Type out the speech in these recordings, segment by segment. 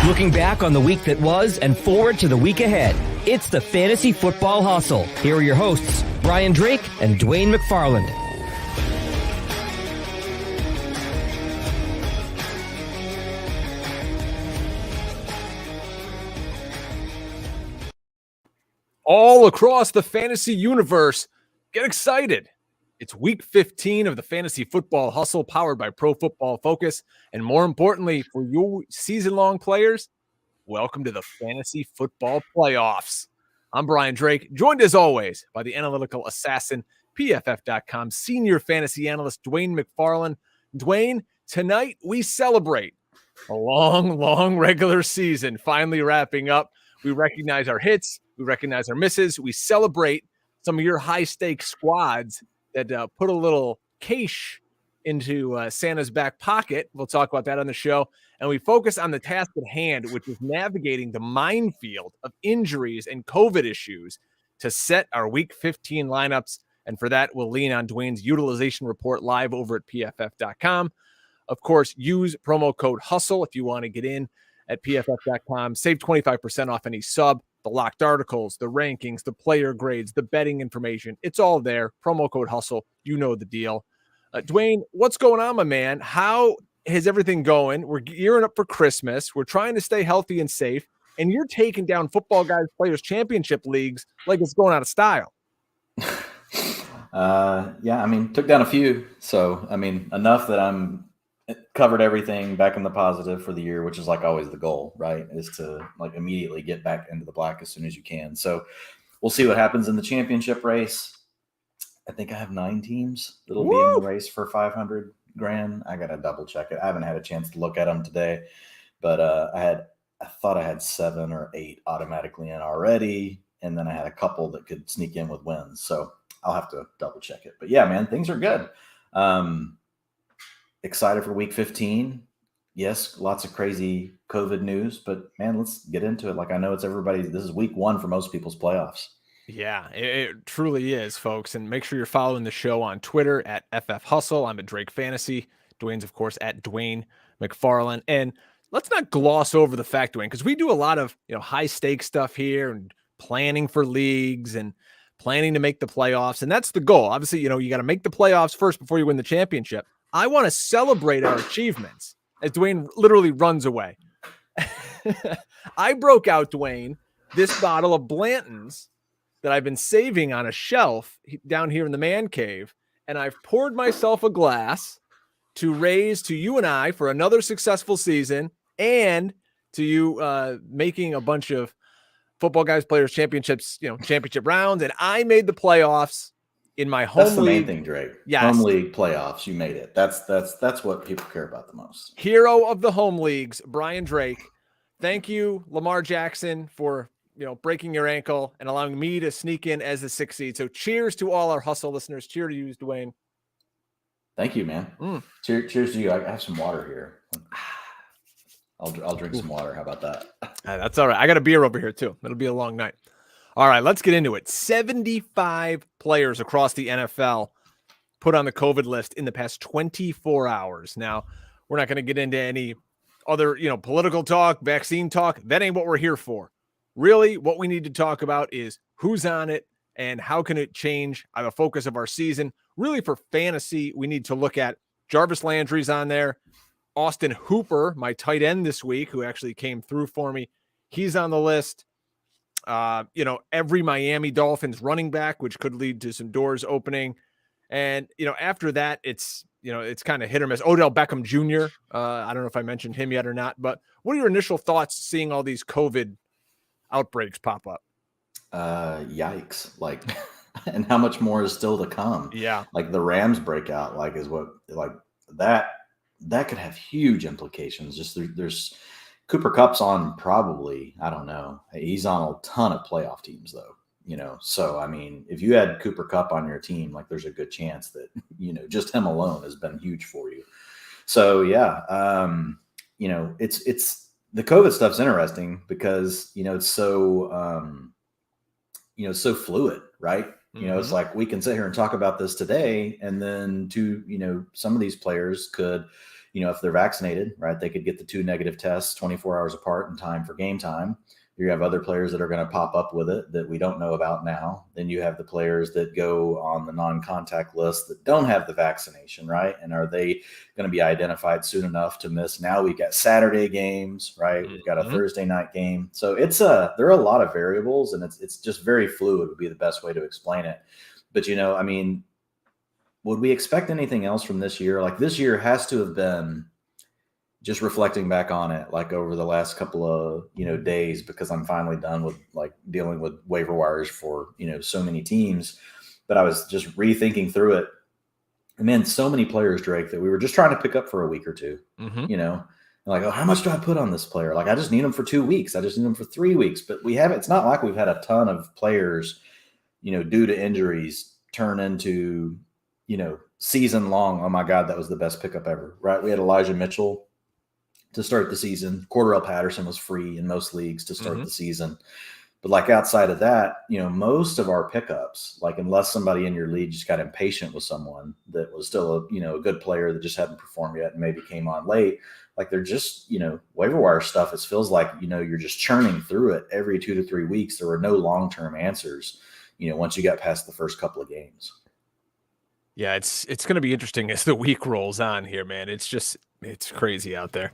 Looking back on the week that was and forward to the week ahead. It's the Fantasy Football Hustle. Here are your hosts, Brian Drake and Dwain McFarland. All across the fantasy universe, get excited. It's week 15 of the Fantasy Football Hustle powered by Pro Football Focus. And more importantly, for you season-long players, welcome to the Fantasy Football Playoffs. I'm Brian Drake, joined as always by the analytical assassin, PFF.com senior fantasy analyst, Dwain McFarland. Dwain, tonight we celebrate a long regular season finally wrapping up. We recognize our hits. We recognize our misses. We celebrate some of your high-stakes squads that put a little cash into Santa's back pocket. We'll talk about that on the show. And we focus on the task at hand, which is navigating the minefield of injuries and COVID issues to set our Week 15 lineups. And for that, we'll lean on Dwain's utilization report live over at PFF.com. Of course, use promo code HUSTLE if you want to get in at PFF.com. Save 25% off any sub. The locked articles, the rankings, the player grades, the betting information. It's all there. Promo code HUSTLE. You know the deal. Dwain, what's going on, my man? How is everything going? We're gearing up for Christmas. We're trying to stay healthy and safe. And you're taking down Football Guys Players Championship leagues like it's going out of style. Took down a few. So, enough that I'm covered everything back in the positive for the year, which is like always the goal, right? Is to like immediately get back into the black as soon as you can. So we'll see what happens in the championship race. I think I have 9 teams that'll be in the race for $500,000. I got to double check it. I haven't had a chance to look at them today, but I thought I had 7 or 8 automatically in already. And then I had a couple that could sneak in with wins. So I'll have to double check it, but yeah, man, things are good. Excited for week 15. Yes, lots of crazy COVID news, but man, let's get into it. Like I know it's everybody. This is week 1 for most people's playoffs. Yeah, it truly is, folks. And make sure you're following the show on Twitter at FF Hustle. I'm at Drake Fantasy. Dwayne's, of course, at Dwain McFarland. And let's not gloss over the fact, Dwayne, because we do a lot of high stakes stuff here and planning for leagues and planning to make the playoffs. And that's the goal. Obviously, you got to make the playoffs first before you win the championship. I want to celebrate our achievements as Dwayne literally runs away. I broke out, Dwayne, this bottle of Blanton's that I've been saving on a shelf down here in the man cave, and I've poured myself a glass to raise to you and I for another successful season and to you making a bunch of Football Guys Players Championships, championship rounds, and I made the playoffs. In my home That's the league, main thing, Drake. Yes. Home league playoffs, you made it. That's what people care about the most. Hero of the home leagues, Brian Drake. Thank you, Lamar Jackson, for breaking your ankle and allowing me to sneak in as the 6th seed. So cheers to all our hustle listeners. Cheers to you, Dwayne. Thank you, man. Cheers to you. I have some water here. I'll drink some water. How about that? That's all right. I got a beer over here too. It'll be a long night. All right, let's get into it. 75 players across the NFL put on the COVID list in the past 24 hours. Now, we're not going to get into any other, political talk, vaccine talk. That ain't what we're here for. Really, what we need to talk about is who's on it and how can it change the focus of our season. Really, for fantasy, we need to look at Jarvis Landry's on there. Austin Hooper, my tight end this week, who actually came through for me, he's on the list. Every Miami Dolphins running back, which could lead to some doors opening. And, after that, it's kind of hit or miss. Odell Beckham Jr. I don't know if I mentioned him yet or not, but what are your initial thoughts seeing all these COVID outbreaks pop up? Yikes. And how much more is still to come? Yeah. Like the Rams breakout, that could have huge implications. Just there's Cooper Kupp's on probably, I don't know. He's on a ton of playoff teams though, So, if you had Cooper Kupp on your team, there's a good chance that, just him alone has been huge for you. So yeah, it's the COVID stuff's interesting because, it's so, so fluid, right? It's like we can sit here and talk about this today, and then some of these players could, if they're vaccinated, right, they could get the 2 negative tests 24 hours apart in time for game time. You have other players that are going to pop up with it that we don't know about now. Then you have the players that go on the non-contact list that don't have the vaccination, right? And are they going to be identified soon enough to miss? Now we've got Saturday games, right? We've got a Thursday night game. So there are a lot of variables, and it's just very fluid would be the best way to explain it. But, would we expect anything else from this year? Like, this year has to have been, just reflecting back on it, like over the last couple of, days, because I'm finally done with like dealing with waiver wires for, so many teams. But I was just rethinking through it. And man, so many players, Drake, that we were just trying to pick up for a week or two, like, oh, how much do I put on this player? Like, I just need them for 2 weeks. I just need them for 3 weeks. But it's not like we've had a ton of players, due to injuries turn into, season long. Oh my God, that was the best pickup ever, right? We had Elijah Mitchell to start the season. Cordell Patterson was free in most leagues to start the season. But like outside of that, most of our pickups, like unless somebody in your league just got impatient with someone that was still a good player that just hadn't performed yet and maybe came on late, like they're just, waiver wire stuff. It feels like, you're just churning through it every 2 to 3 weeks. There were no long-term answers, once you got past the first couple of games. Yeah, it's going to be interesting as the week rolls on here, man. It's crazy out there.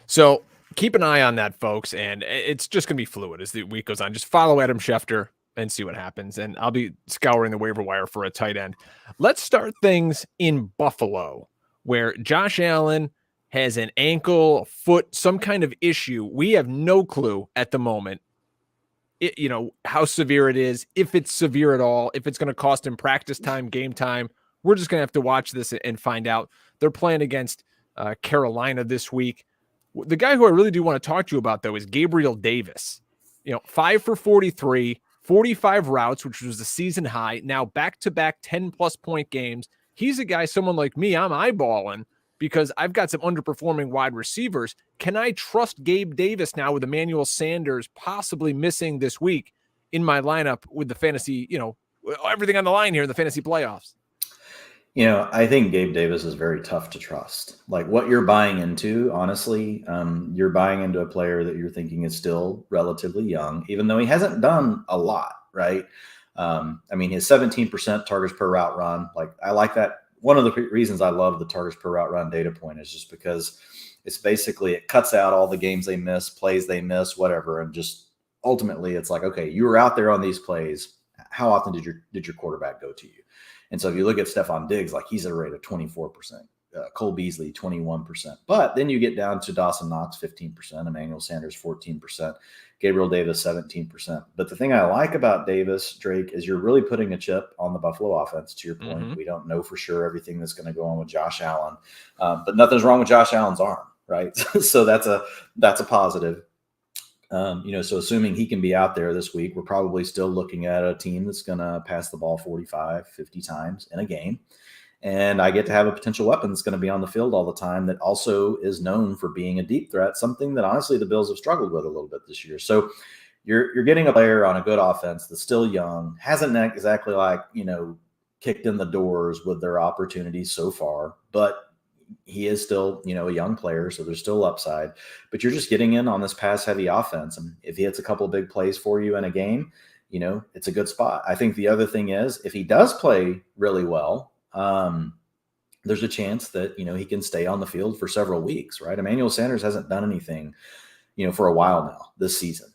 So keep an eye on that, folks, and it's just going to be fluid as the week goes on. Just follow Adam Schefter and see what happens, and I'll be scouring the waiver wire for a tight end. Let's start things in Buffalo, where Josh Allen has an ankle, foot, some kind of issue. We have no clue at the moment, how severe it is, if it's severe at all, if it's going to cost him practice time, game time. We're just going to have to watch this and find out. They're playing against Carolina this week. The guy who I really do want to talk to you about, though, is Gabriel Davis. 5 for 43, 45 routes, which was the season high. Now back-to-back 10-plus point games. He's a guy, someone like me, I'm eyeballing because I've got some underperforming wide receivers. Can I trust Gabe Davis now with Emmanuel Sanders possibly missing this week in my lineup with the fantasy, everything on the line here in the fantasy playoffs? I think Gabe Davis is very tough to trust. Like what you're buying into, honestly, you're buying into a player that you're thinking is still relatively young, even though he hasn't done a lot, right? His 17% targets per route run, like I like that. One of the reasons I love the targets per route run data point is just because it's basically, it cuts out all the games they miss, plays they miss, whatever. And just ultimately it's like, okay, you were out there on these plays. How often did your quarterback go to you? And so if you look at Stephon Diggs, like he's at a rate of 24%, Cole Beasley, 21%. But then you get down to Dawson Knox, 15%, Emmanuel Sanders, 14%, Gabriel Davis, 17%. But the thing I like about Davis, Drake, is you're really putting a chip on the Buffalo offense, to your point. We don't know for sure everything that's going to go on with Josh Allen. But nothing's wrong with Josh Allen's arm, right? So that's a positive. So assuming he can be out there this week, we're probably still looking at a team that's going to pass the ball 45, 50 times in a game. And I get to have a potential weapon that's going to be on the field all the time that also is known for being a deep threat, something that honestly the Bills have struggled with a little bit this year. So you're getting a player on a good offense that's still young, hasn't exactly kicked in the doors with their opportunities so far, but he is still, a young player, so there's still upside. But you're just getting in on this pass-heavy offense. And if he hits a couple of big plays for you in a game, it's a good spot. I think the other thing is, if he does play really well, there's a chance that, he can stay on the field for several weeks, right? Emmanuel Sanders hasn't done anything, for a while now this season.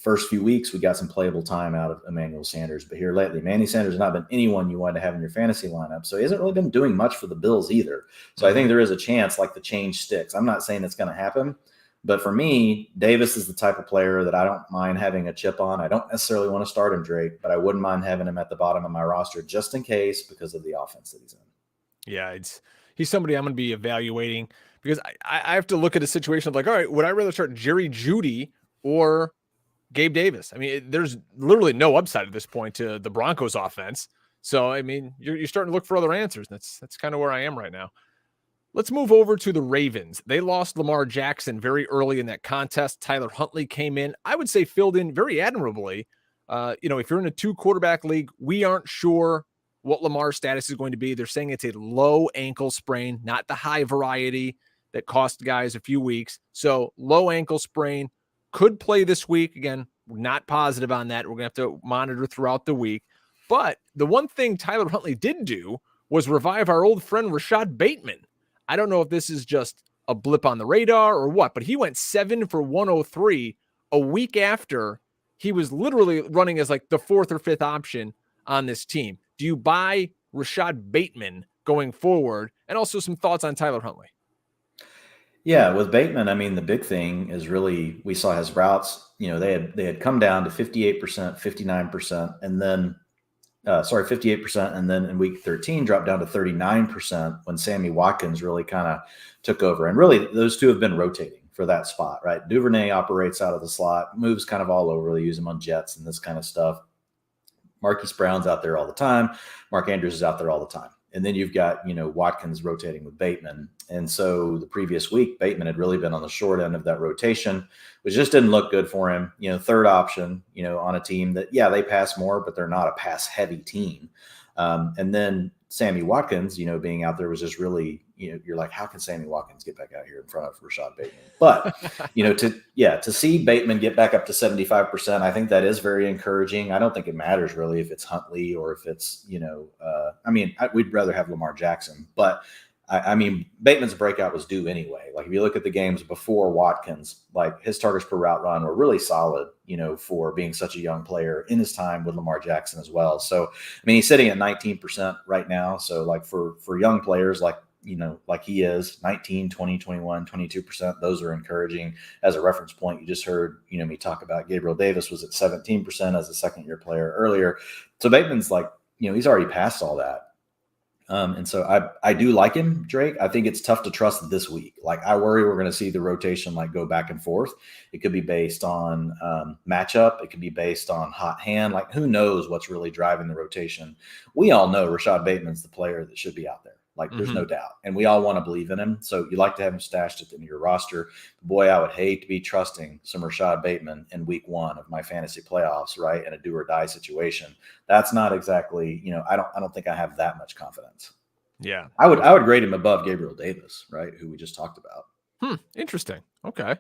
First few weeks, we got some playable time out of Emmanuel Sanders, but here lately, Manny Sanders has not been anyone you want to have in your fantasy lineup. So he hasn't really been doing much for the Bills either. So I think there is a chance like the change sticks. I'm not saying it's going to happen, but for me, Davis is the type of player that I don't mind having a chip on. I don't necessarily want to start him, Drake, but I wouldn't mind having him at the bottom of my roster just in case because of the offense that he's in. Yeah, he's somebody I'm going to be evaluating because I have to look at a situation of like, all right, would I rather start Jerry Jeudy or Gabe Davis? There's literally no upside at this point to the Broncos offense. So, you're starting to look for other answers. That's kind of where I am right now. Let's move over to the Ravens. They lost Lamar Jackson very early in that contest. Tyler Huntley came in, I would say filled in very admirably. If you're in a 2-quarterback league, we aren't sure what Lamar's status is going to be. They're saying it's a low ankle sprain, not the high variety that cost guys a few weeks. So low ankle sprain, could play this week. Again, we're not positive on that. We're going to have to monitor throughout the week. But the one thing Tyler Huntley did do was revive our old friend Rashad Bateman. I don't know if this is just a blip on the radar or what, but he went 7 for 103 a week after he was literally running as like the 4th or 5th option on this team. Do you buy Rashad Bateman going forward? And also some thoughts on Tyler Huntley. Yeah, with Bateman, I mean, the big thing is really we saw his routes. They had come down to 58%, 59%, and then 58%, and then in week 13 dropped down to 39% when Sammy Watkins really kind of took over. And really, those two have been rotating for that spot, right? Duvernay operates out of the slot, moves kind of all over. They use him on jets and this kind of stuff. Marquise Brown's out there all the time. Mark Andrews is out there all the time. And then you've got, Watkins rotating with Bateman. And so the previous week, Bateman had really been on the short end of that rotation, which just didn't look good for him. Third option, on a team that, they pass more, but they're not a pass heavy team. And then Sammy Watkins, being out there was just really, you're like, how can Sammy Watkins get back out here in front of Rashad Bateman? But, to see Bateman get back up to 75%, I think that is very encouraging. I don't think it matters really if it's Huntley or if it's, we'd rather have Lamar Jackson, but Bateman's breakout was due anyway. Like if you look at the games before Watkins, like his targets per route run were really solid, for being such a young player in his time with Lamar Jackson as well. So, he's sitting at 19% right now. So like for young players, like he is 19, 20, 21, 22%, those are encouraging as a reference point. You just heard, me talk about Gabriel Davis was at 17% as a second year player earlier. So Bateman's like, he's already passed all that. And so I do like him, Drake. I think it's tough to trust this week. Like I worry we're going to see the rotation like go back and forth. It could be based on matchup. It could be based on hot hand. Like who knows what's really driving the rotation. We all know Rashad Bateman's the player that should be out there. Like there's no doubt. And we all want to believe in him. So you like to have him stashed at the end of your roster. Boy, I would hate to be trusting some Rashad Bateman in week 1 of my fantasy playoffs, right? In a do or die situation. That's not exactly, I don't think I have that much confidence. Yeah. I would grade him above Gabriel Davis, right? Who we just talked about. Interesting. Okay.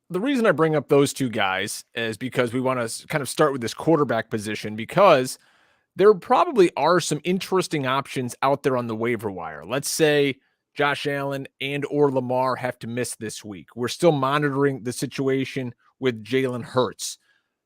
The reason I bring up those two guys is because we want to kind of start with this quarterback position because there probably are some interesting options out there on the waiver wire. Let's say Josh Allen and or Lamar have to miss this week. We're still monitoring the situation with Jalen Hurts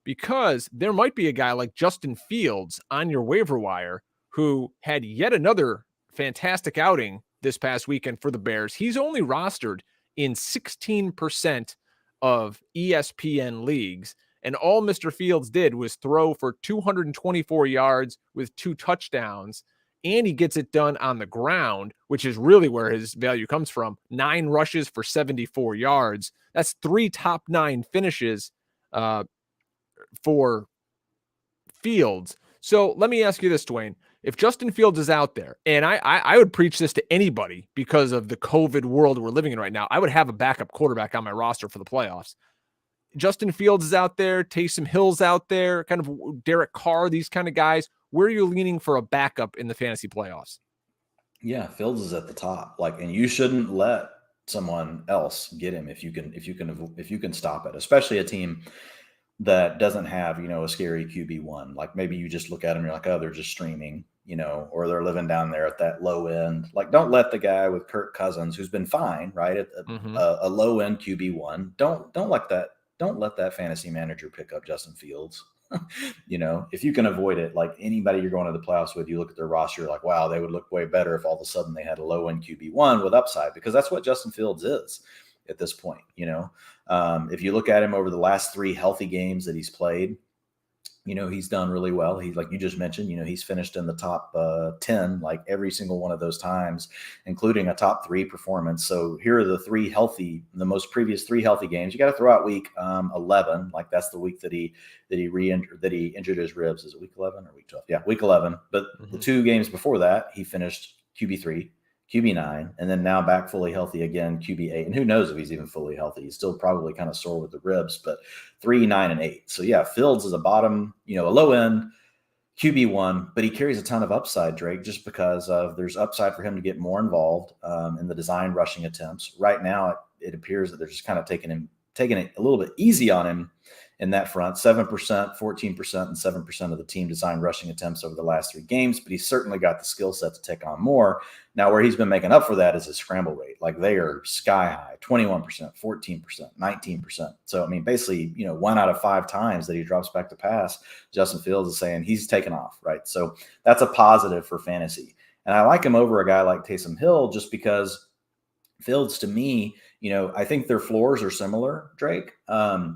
because there might be a guy like Justin Fields on your waiver wire who had yet another fantastic outing this past weekend for the Bears. He's only rostered in 16% of ESPN leagues. And all Mr. Fields did was throw for 224 yards with 2 touchdowns. And he gets it done on the ground, which is really where his value comes from. 9 rushes for 74 yards. That's 3 top 9 finishes for Fields. So let me ask you this, Dwain. If Justin Fields is out there, and I would preach this to anybody because of the COVID world we're living in right now, I would have a backup quarterback on my roster for the playoffs. Justin Fields is out there, Taysom Hill's out there, kind of Derek Carr, these kind of guys. Where are you leaning for a backup in the fantasy playoffs? Yeah, Fields is at the top. And you shouldn't let someone else get him if you can stop it, especially a team that doesn't have, a scary QB1. Like maybe you just look at them, you're like, oh, they're just streaming, or they're living down there at that low end. Like don't let the guy with Kirk Cousins, who's been fine, right, at a low end QB1. Don't let that fantasy manager pick up Justin Fields. If you can avoid it, like anybody you're going to the playoffs with, you look at their roster, like, wow, they would look way better if all of a sudden they had a low end QB1 with upside, because that's what Justin Fields is at this point. If you look at him over the last 3 healthy games that he's played, he's done really well. He's like you just mentioned, he's finished in the top 10, like every single one of those times, including a top 3 performance. So here are the most previous 3 healthy games. You got to throw out week 11. Like that's the week that he injured his ribs. Is it week 11 or week 12? Yeah, week 11. But the 2 games before that, he finished QB3, QB9, and then now back fully healthy again, QB8. And who knows if he's even fully healthy. He's still probably kind of sore with the ribs, but 3, 9, and 8. So yeah, Fields is a bottom, a low end QB1, but he carries a ton of upside, Drake, just because there's upside for him to get more involved in the design rushing attempts. Right now, it appears that they're just kind of taking it a little bit easy on him in that front. 7%, 14%, and 7% of the team design rushing attempts over the last 3 games, but he's certainly got the skill set to take on more. Now, where he's been making up for that is his scramble rate. Like, they are sky high, 21%, 14%, 19%. So, I mean, basically, 1 out of 5 times that he drops back to pass, Justin Fields is saying he's taken off, right? So that's a positive for fantasy. And I like him over a guy like Taysom Hill just because Fields, to me, I think their floors are similar, Drake,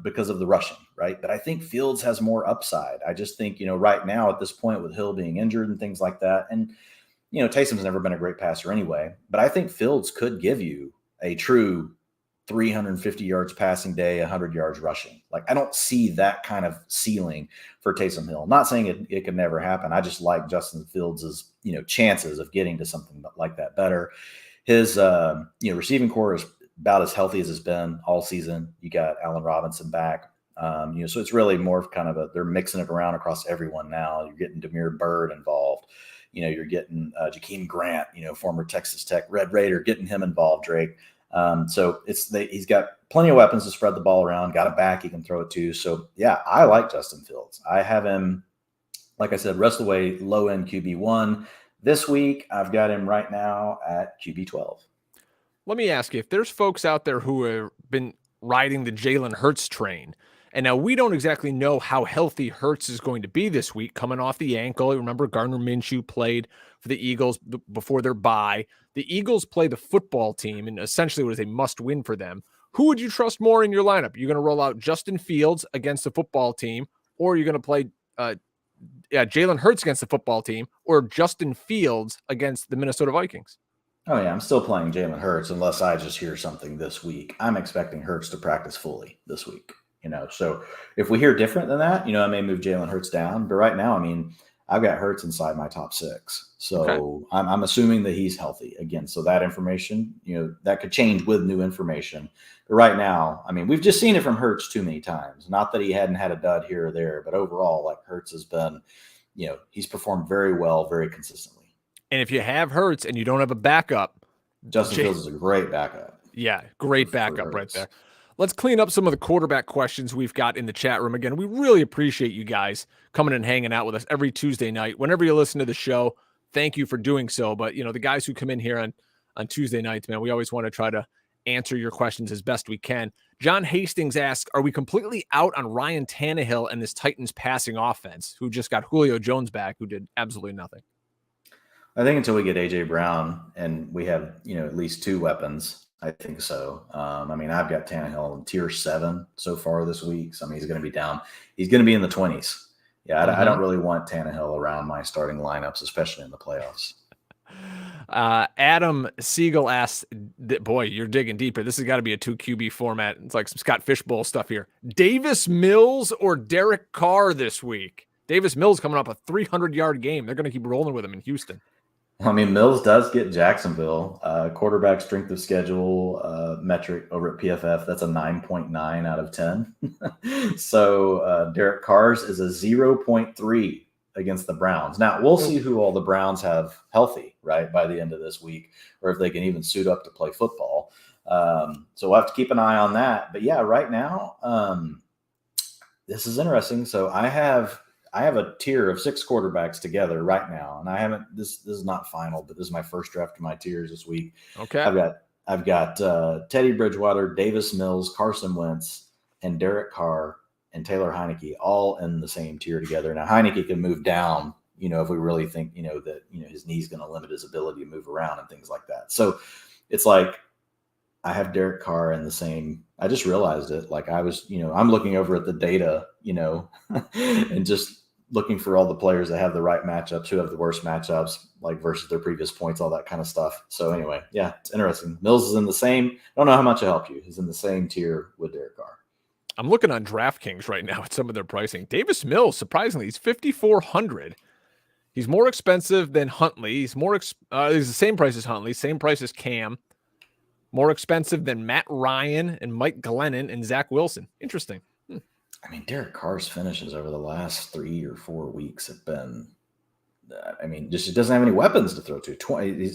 because of the rushing, right? But I think Fields has more upside. I just think, right now at this point with Hill being injured and things like that, and, Taysom's never been a great passer anyway, but I think Fields could give you a true 350 yards passing day, 100 yards rushing. Like, I don't see that kind of ceiling for Taysom Hill. Not saying it could never happen. I just like Justin Fields' chances of getting to something like that better. His receiving core is about as healthy as it's been all season. You got Allen Robinson back. So it's really more of kind of they're mixing it around across everyone now. You're getting Damiere Byrd involved. You're getting Jakeem Grant, former Texas Tech Red Raider, getting him involved, Drake. So he's got plenty of weapons to spread the ball around, got a back he can throw it to. So, yeah, I like Justin Fields. I have him, like I said, rest of the way low-end QB1. This week, I've got him right now at QB12. Let me ask you, if there's folks out there who have been riding the Jalen Hurts train, and now we don't exactly know how healthy Hurts is going to be this week, coming off the ankle. Remember, Gardner Minshew played for the Eagles before their bye. The Eagles play the football team, and essentially it was a must-win for them. Who would you trust more in your lineup? You're going to roll out Justin Fields against the football team, or you're going to play Jalen Hurts against the football team, or Justin Fields against the Minnesota Vikings? Oh, yeah, I'm still playing Jalen Hurts unless I just hear something this week. I'm expecting Hurts to practice fully this week. So if we hear different than that, I may move Jalen Hurts down. But right now, I mean, I've got Hurts inside my top 6. So okay. I'm assuming that he's healthy again. So that information, that could change with new information. But right now, I mean, we've just seen it from Hurts too many times. Not that he hadn't had a dud here or there, but overall, like, Hurts has been, he's performed very well, very consistently. And if you have Hurts and you don't have a backup, Justin Fields is a great backup. Yeah, great backup right there. Let's clean up some of the quarterback questions we've got in the chat room. Again, we really appreciate you guys coming and hanging out with us every Tuesday night. Whenever you listen to the show, thank you for doing so. But, the guys who come in here on Tuesday nights, man, we always want to try to answer your questions as best we can. John Hastings asks, are we completely out on Ryan Tannehill and this Titans passing offense, who just got Julio Jones back, who did absolutely nothing? I think until we get A.J. Brown and we have, at least 2 weapons, I think so. I mean, I've got Tannehill in tier 7 so far this week. So, I mean, he's going to be down. He's going to be in the 20s. Yeah, I don't really want Tannehill around my starting lineups, especially in the playoffs. Adam Siegel asks, boy, you're digging deeper. This has got to be a 2 QB format. It's like some Scott Fishbowl stuff here. Davis Mills or Derek Carr this week? Davis Mills coming up a 300-yard game. They're going to keep rolling with him in Houston. I mean, Mills does get Jacksonville. Quarterback strength of schedule metric over at PFF. That's a 9.9 out of 10. So Derek Carr's is a 0.3 against the Browns. Now, we'll see who all the Browns have healthy, right, by the end of this week, or if they can even suit up to play football. So we'll have to keep an eye on that. But, yeah, right now, this is interesting. So I have a tier of 6 quarterbacks together right now, and I haven't. This is not final, but this is my first draft of my tiers this week. Okay, I've got Teddy Bridgewater, Davis Mills, Carson Wentz, and Derek Carr and Taylor Heineke all in the same tier together. Now Heineke can move down, if we really think that his knee's going to limit his ability to move around and things like that. So it's like I have Derek Carr in the same. I just realized it. Like I was, I'm looking over at the data, and just looking for all the players that have the right matchups, who have the worst matchups, like versus their previous points, all that kind of stuff. So anyway, yeah, it's interesting. Mills is in the same. I don't know how much I help you. He's in the same tier with Derek Carr. I'm looking on DraftKings right now at some of their pricing. Davis Mills, surprisingly, he's $5,400. He's more expensive than Huntley. He's he's the same price as Huntley, same price as Cam. More expensive than Matt Ryan and Mike Glennon and Zach Wilson. Interesting. I mean, Derek Carr's finishes over the last 3 or 4 weeks have been, I mean, just it doesn't have any weapons to throw to.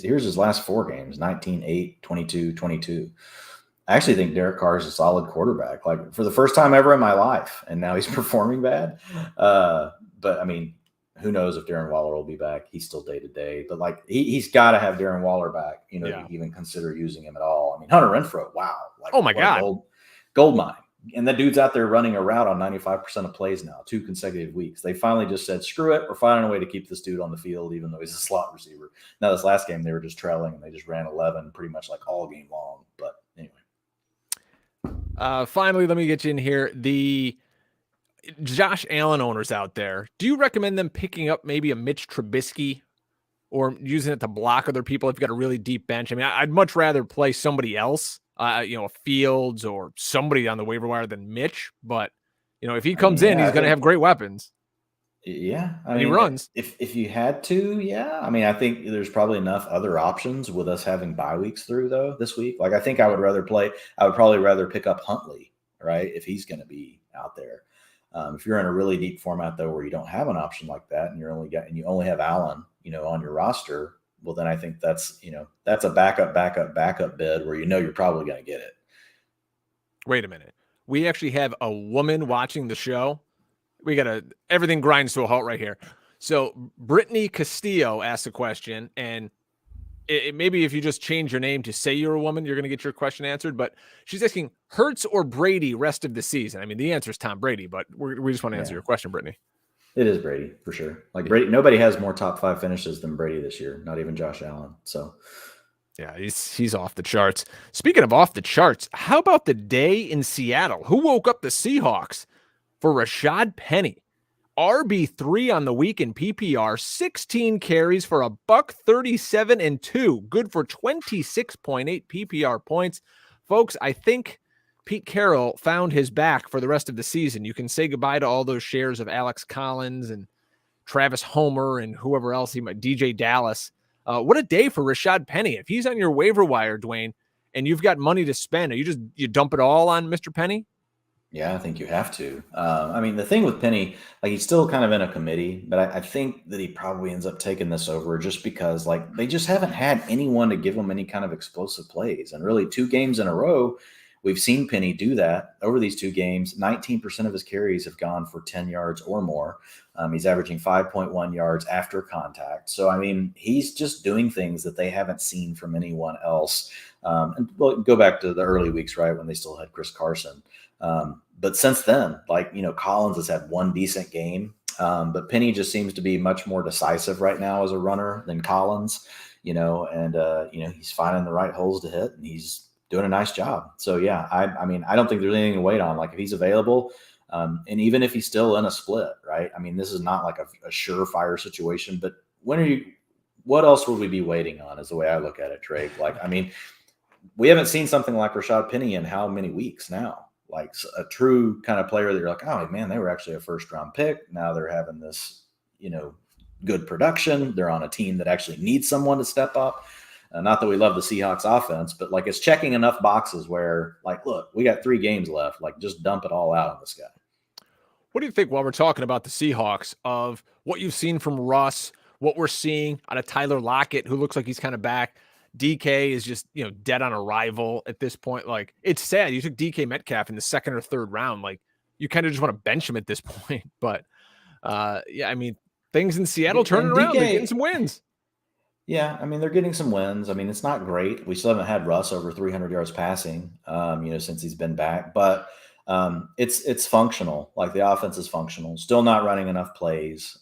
Here's his last 4 games: 19, 8, 22, 22. I actually think Derek Carr is a solid quarterback, like for the first time ever in my life, and now he's performing bad. But I mean, who knows if Darren Waller will be back? He's still day to day, but like he's got to have Darren Waller back, to even consider using him at all. I mean, Hunter Renfrow, wow, like oh my god, gold mine. And that dude's out there running a route on 95% of plays now, 2 consecutive weeks. They finally just said, screw it. We're finding a way to keep this dude on the field, even though he's a slot receiver. Now, this last game, they were just trailing, and they just ran 11 pretty much like all game long. But anyway. Finally, let me get you in here. The Josh Allen owners out there, do you recommend them picking up maybe a Mitch Trubisky or using it to block other people if you've got a really deep bench? I mean, I'd much rather play somebody else. A Fields or somebody on the waiver wire than Mitch, but if he comes in, he's going to have great weapons. Yeah, I mean, he runs. If you had to, yeah. I mean, I think there's probably enough other options with us having bye weeks through though this week. Like, I think I would probably rather pick up Huntley, right, if he's going to be out there. If you're in a really deep format though, where you don't have an option like that, and you only have Allen, on your roster. Well, then I think that's a backup bid where you're probably going to get it. Wait a minute. We actually have a woman watching the show. Everything grinds to a halt right here. So Brittany Castillo asked a question, and maybe if you just change your name to say you're a woman, you're going to get your question answered. But she's asking, Hurts or Brady rest of the season? I mean, the answer is Tom Brady, but we just want to answer your question, Brittany. It is Brady for sure. Like Brady, nobody has more top 5 finishes than Brady this year. Not even Josh Allen. So, yeah, he's off the charts. Speaking of off the charts, how about the day in Seattle? Who woke up the Seahawks for Rashad Penny? RB3 on the week in PPR, 16 carries for $137 and 2, good for 26.8 PPR points. Folks, I think Pete Carroll found his back for the rest of the season. You can say goodbye to all those shares of Alex Collins and Travis Homer and whoever else DJ Dallas. What a day for Rashad Penny. If he's on your waiver wire, Dwayne, and you've got money to spend, you dump it all on Mr. Penny? Yeah, I think you have to. I mean, the thing with Penny, like he's still kind of in a committee, but I think that he probably ends up taking this over just because like they just haven't had anyone to give him any kind of explosive plays. And really 2 games in a row, we've seen Penny do that. Over these 2 games, 19% of his carries have gone for 10 yards or more. He's averaging 5.1 yards after contact. So, I mean, he's just doing things that they haven't seen from anyone else. And we'll go back to the early weeks, right, when they still had Chris Carson. But since then, like, Collins has had 1 decent game. But Penny just seems to be much more decisive right now as a runner than Collins, and he's finding the right holes to hit, and he's doing a nice job. So yeah, I mean, I don't think there's anything to wait on. Like if he's available, and even if he's still in a split, right? I mean, this is not like a surefire situation, but what else would we be waiting on is the way I look at it, Drake. Like, I mean, we haven't seen something like Rashad Penny in how many weeks now? Like a true kind of player that you're like, oh man, they were actually a 1st-round pick. Now they're having this, good production. They're on a team that actually needs someone to step up. Not that we love the Seahawks offense, but like it's checking enough boxes where like, look, we got 3 games left. Like just dump it all out on this guy. What do you think while we're talking about the Seahawks of what you've seen from Russ, what we're seeing out of Tyler Lockett, who looks like he's kind of back? DK is just, dead on arrival at this point. Like it's sad. You took DK Metcalf in the 2nd or 3rd round. Like you kind of just want to bench him at this point. But yeah, I mean, things in Seattle turning around. They're getting some wins. Yeah, I mean, they're getting some wins. I mean, it's not great. We still haven't had Russ over 300 yards passing, since he's been back. But it's functional. Like the offense is functional. Still not running enough plays.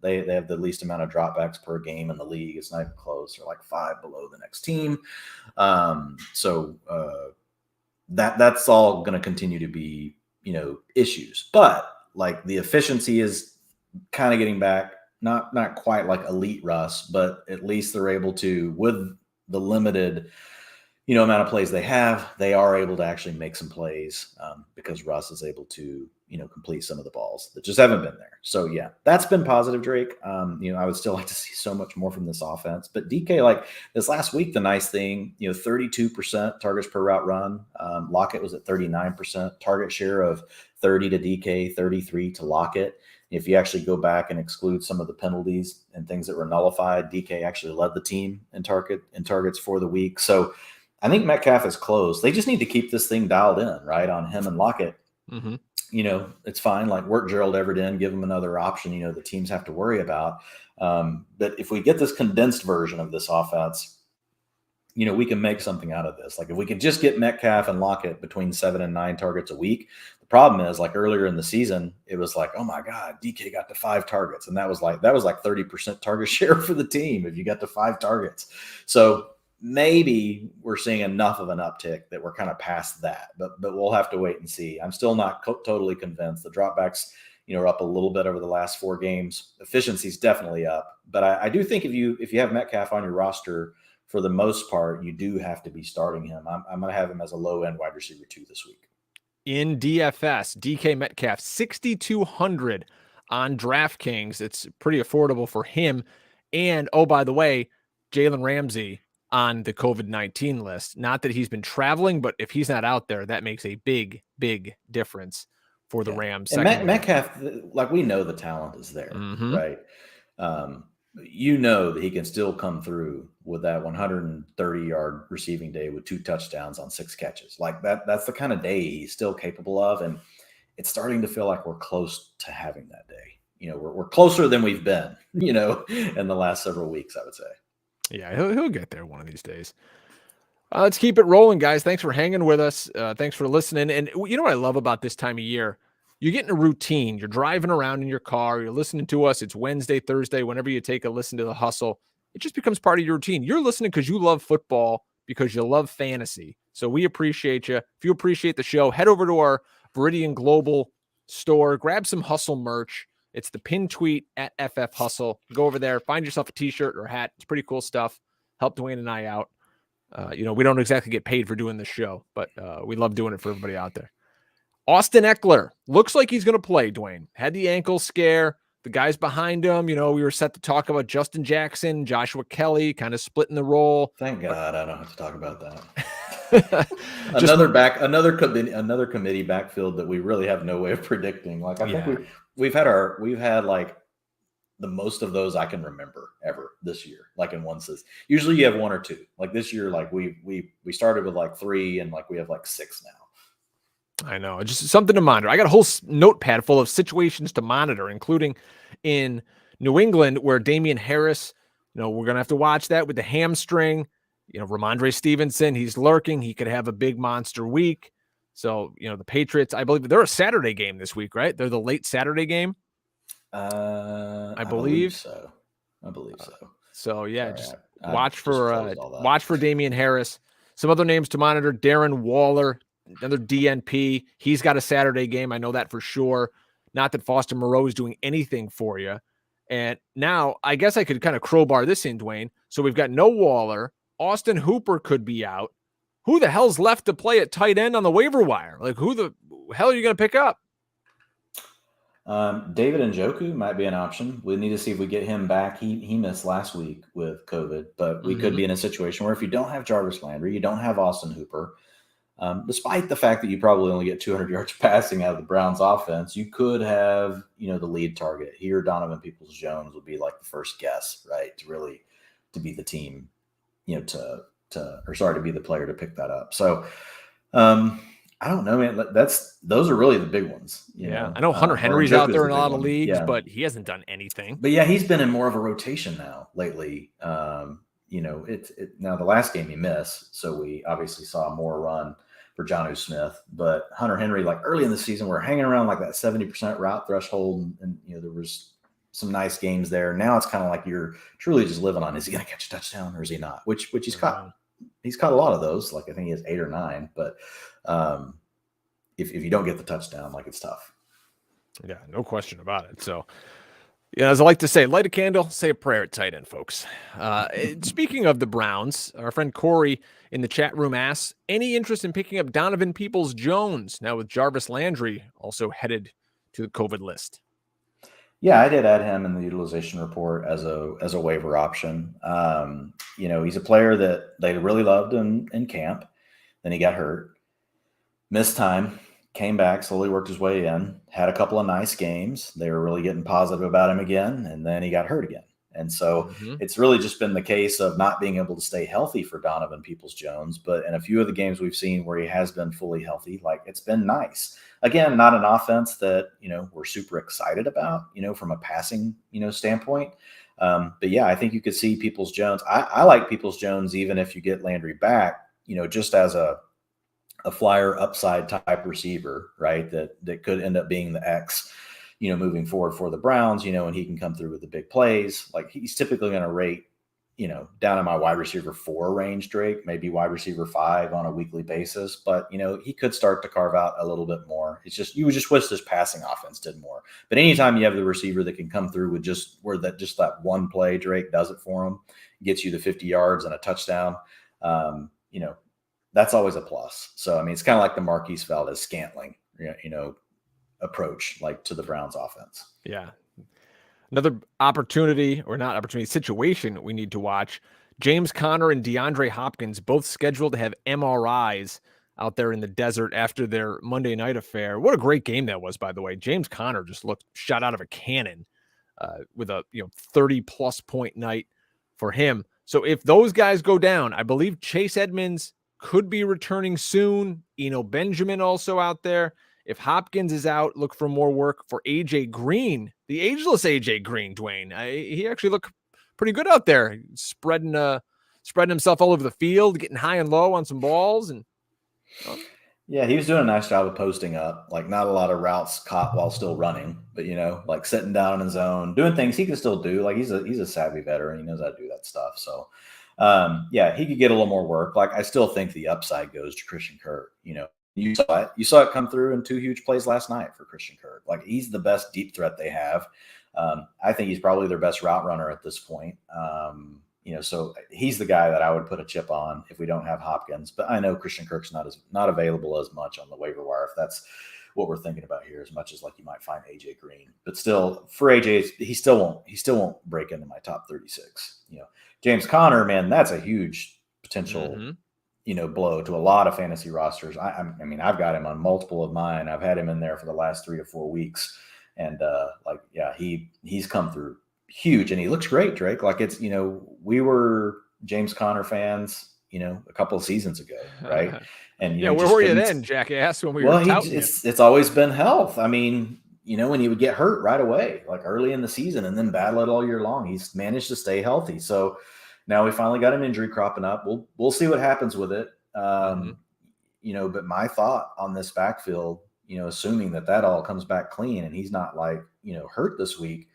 They have the least amount of dropbacks per game in the league. It's not even close. They're like 5 below the next team. So that's all going to continue to be, issues. But like the efficiency is kind of getting back. Not quite like elite Russ, but at least they're able to, with the limited, amount of plays they have, they are able to actually make some plays because Russ is able to, complete some of the balls that just haven't been there. So yeah, that's been positive, Drake. I would still like to see so much more from this offense, but DK, like this last week, the nice thing, 32% targets per route run. Lockett was at 39%, target share of 30 to DK, 33 to Lockett. If you actually go back and exclude some of the penalties and things that were nullified, DK actually led the team in targets for the week. So I think Metcalf is close. They just need to keep this thing dialed in, right, on him and Lockett. Mm-hmm. It's fine. Like work Gerald Everett in, give him another option, the teams have to worry about. But if we get this condensed version of this offense, we can make something out of this. Like if we could just get Metcalf and Lockett between 7 and 9 targets a week. The problem is, like earlier in the season, it was like, oh my God, DK got to 5 targets. And that was like 30% target share for the team if you got to 5 targets. So maybe we're seeing enough of an uptick that we're kind of past that, but we'll have to wait and see. I'm still not totally convinced. The dropbacks, are up a little bit over the last 4 games. Efficiency's definitely up, but I do think if you have Metcalf on your roster, for the most part, you do have to be starting him. I'm going to have him as a low end wide receiver 2 this week. In DFS, DK Metcalf, 6,200 on DraftKings. It's pretty affordable for him. And oh, by the way, Jalen Ramsey on the COVID-19 list. Not that he's been traveling, but if he's not out there, that makes a big, big difference for the Rams. And Metcalf, like we know the talent is there, right? That he can still come through with that 130-yard receiving day with 2 touchdowns on 6 catches. Like that's the kind of day he's still capable of. And it's starting to feel like we're close to having that day. We're closer than we've been, in the last several weeks, I would say. Yeah, he'll get there one of these days. Let's keep it rolling, guys. Thanks for hanging with us. Thanks for listening. And you know what I love about this time of year? You get in a routine. You're driving around in your car. You're listening to us. It's Wednesday, Thursday. Whenever you take a listen to The Hustle, it just becomes part of your routine. You're listening because you love football, because you love fantasy. So we appreciate you. If you appreciate the show, head over to our Viridian Global store. Grab some Hustle merch. It's the pin tweet at FF Hustle. Go over there, find yourself a t-shirt or a hat. It's pretty cool stuff. Help Dwayne and I out. We don't exactly get paid for doing this show, but we love doing it for everybody out there. Austin Eckler looks like he's going to play, Dwayne. Had the ankle scare. The guys behind him, we were set to talk about Justin Jackson, Joshua Kelly, kind of splitting the role. Thank God I don't have to talk about that. another committee backfield that we really have no way of predicting. Like I think we've had like the most of those I can remember ever this year, like in one season. Usually you have 1 or 2. Like this year, like we started with like 3 and like we have like 6 now. I know. Just something to monitor. I got a whole notepad full of situations to monitor, including in New England where Damian Harris, we're going to have to watch that with the hamstring. Ramondre Stevenson, he's lurking. He could have a big monster week. So, the Patriots, I believe they're a Saturday game this week, right? They're the late Saturday game. I believe so. So yeah, just watch for Damian Harris. Some other names to monitor: Darren Waller, another DNP. He's got a Saturday game. I know that for sure. Not that Foster Moreau is doing anything for you. And now I guess I could kind of crowbar this in, Dwayne. So we've got no Waller. Austin Hooper could be out. Who the hell's left to play at tight end on the waiver wire? Like who the hell are you going to pick up? David Njoku might be an option. We need to see if we get him back. He missed last week with COVID, but we could be in a situation where if you don't have Jarvis Landry, you don't have Austin Hooper, despite the fact that you probably only get 200 yards passing out of the Browns offense, you could have, the lead target. He or Donovan Peoples-Jones would be like the first guess, right? To be the team, to be the player to pick that up. So, I don't know, man. Those are really the big ones. I know Hunter Henry's out there in a lot of leagues, but he hasn't done anything. But yeah, he's been in more of a rotation now lately. Now the last game he missed, so we obviously saw more run for Jonnu Smith. But Hunter Henry, like early in the season, we're hanging around like that 70% route threshold, and there was some nice games there. Now it's kind of like you're truly just living on: is he going to catch a touchdown or is he not? Which he's caught. He's caught a lot of those. Like I think he has 8 or 9, but. If you don't get the touchdown, like it's tough. Yeah, no question about it. So, as I like to say, light a candle, say a prayer at tight end, folks. Speaking of the Browns, our friend Corey in the chat room asks, any interest in picking up Donovan Peoples-Jones now with Jarvis Landry also headed to the COVID list. Yeah, I did add him in the utilization report as a waiver option. He's a player that they really loved in camp. Then he got hurt, missed time, came back, slowly worked his way in, had a couple of nice games. They were really getting positive about him again, and then he got hurt again. And so it's really just been the case of not being able to stay healthy for Donovan Peoples-Jones. But in a few of the games we've seen where he has been fully healthy, like it's been nice. Again, not an offense that, we're super excited about, from a passing, standpoint. But yeah, I think you could see Peoples-Jones. I like Peoples-Jones even if you get Landry back, just as a flyer upside type receiver, right? That could end up being the X, moving forward for the Browns, and he can come through with the big plays. Like he's typically going to rate, down in my wide receiver 4 range, Drake, maybe wide receiver 5 on a weekly basis. But, he could start to carve out a little bit more. It's just, you would just wish this passing offense did more. But anytime you have the receiver that can come through with just that one play, Drake does it for him, gets you the 50 yards and a touchdown, that's always a plus. So, I mean, it's kind of like the Marquise Valdez-Scantling, approach like to the Browns offense. Yeah. Another situation we need to watch. James Conner and DeAndre Hopkins both scheduled to have MRIs out there in the desert after their Monday night affair. What a great game that was, by the way. James Conner just looked shot out of a cannon with a 30-plus point night for him. So if those guys go down, I believe Chase Edmonds could be returning soon. Eno Benjamin also out there. If Hopkins is out, look for more work for A.J. Green, the ageless A.J. Green, Dwayne. He actually looked pretty good out there, spreading himself all over the field, getting high and low on some balls. And yeah, he was doing a nice job of posting up, like not a lot of routes caught while still running, but, like sitting down in his zone, doing things he can still do. Like he's a savvy veteran. He knows how to do that stuff. So, he could get a little more work. Like I still think the upside goes to Christian Kirk, You saw it come through in 2 huge plays last night for Christian Kirk. Like he's the best deep threat they have. I think he's probably their best route runner at this point. So he's the guy that I would put a chip on if we don't have Hopkins. But I know Christian Kirk's not available as much on the waiver wire if that's what we're thinking about here, as much as like you might find AJ Green. But still, for AJ, he still won't break into my top 36. James Conner, man, that's a huge potential. Blow to a lot of fantasy rosters. I mean, I've got him on multiple of mine. I've had him in there for the last 3 to 4 weeks. And he's come through huge and he looks great, Drake. Like it's, we were James Conner fans, a couple of seasons ago. Right. And where were you then, jackass, when we were touting it's always been health. I mean, when he would get hurt right away, like early in the season and then battle it all year long, he's managed to stay healthy. So now we finally got an injury cropping up. We'll see what happens with it. But my thought on this backfield, assuming that all comes back clean and he's not like, hurt this week,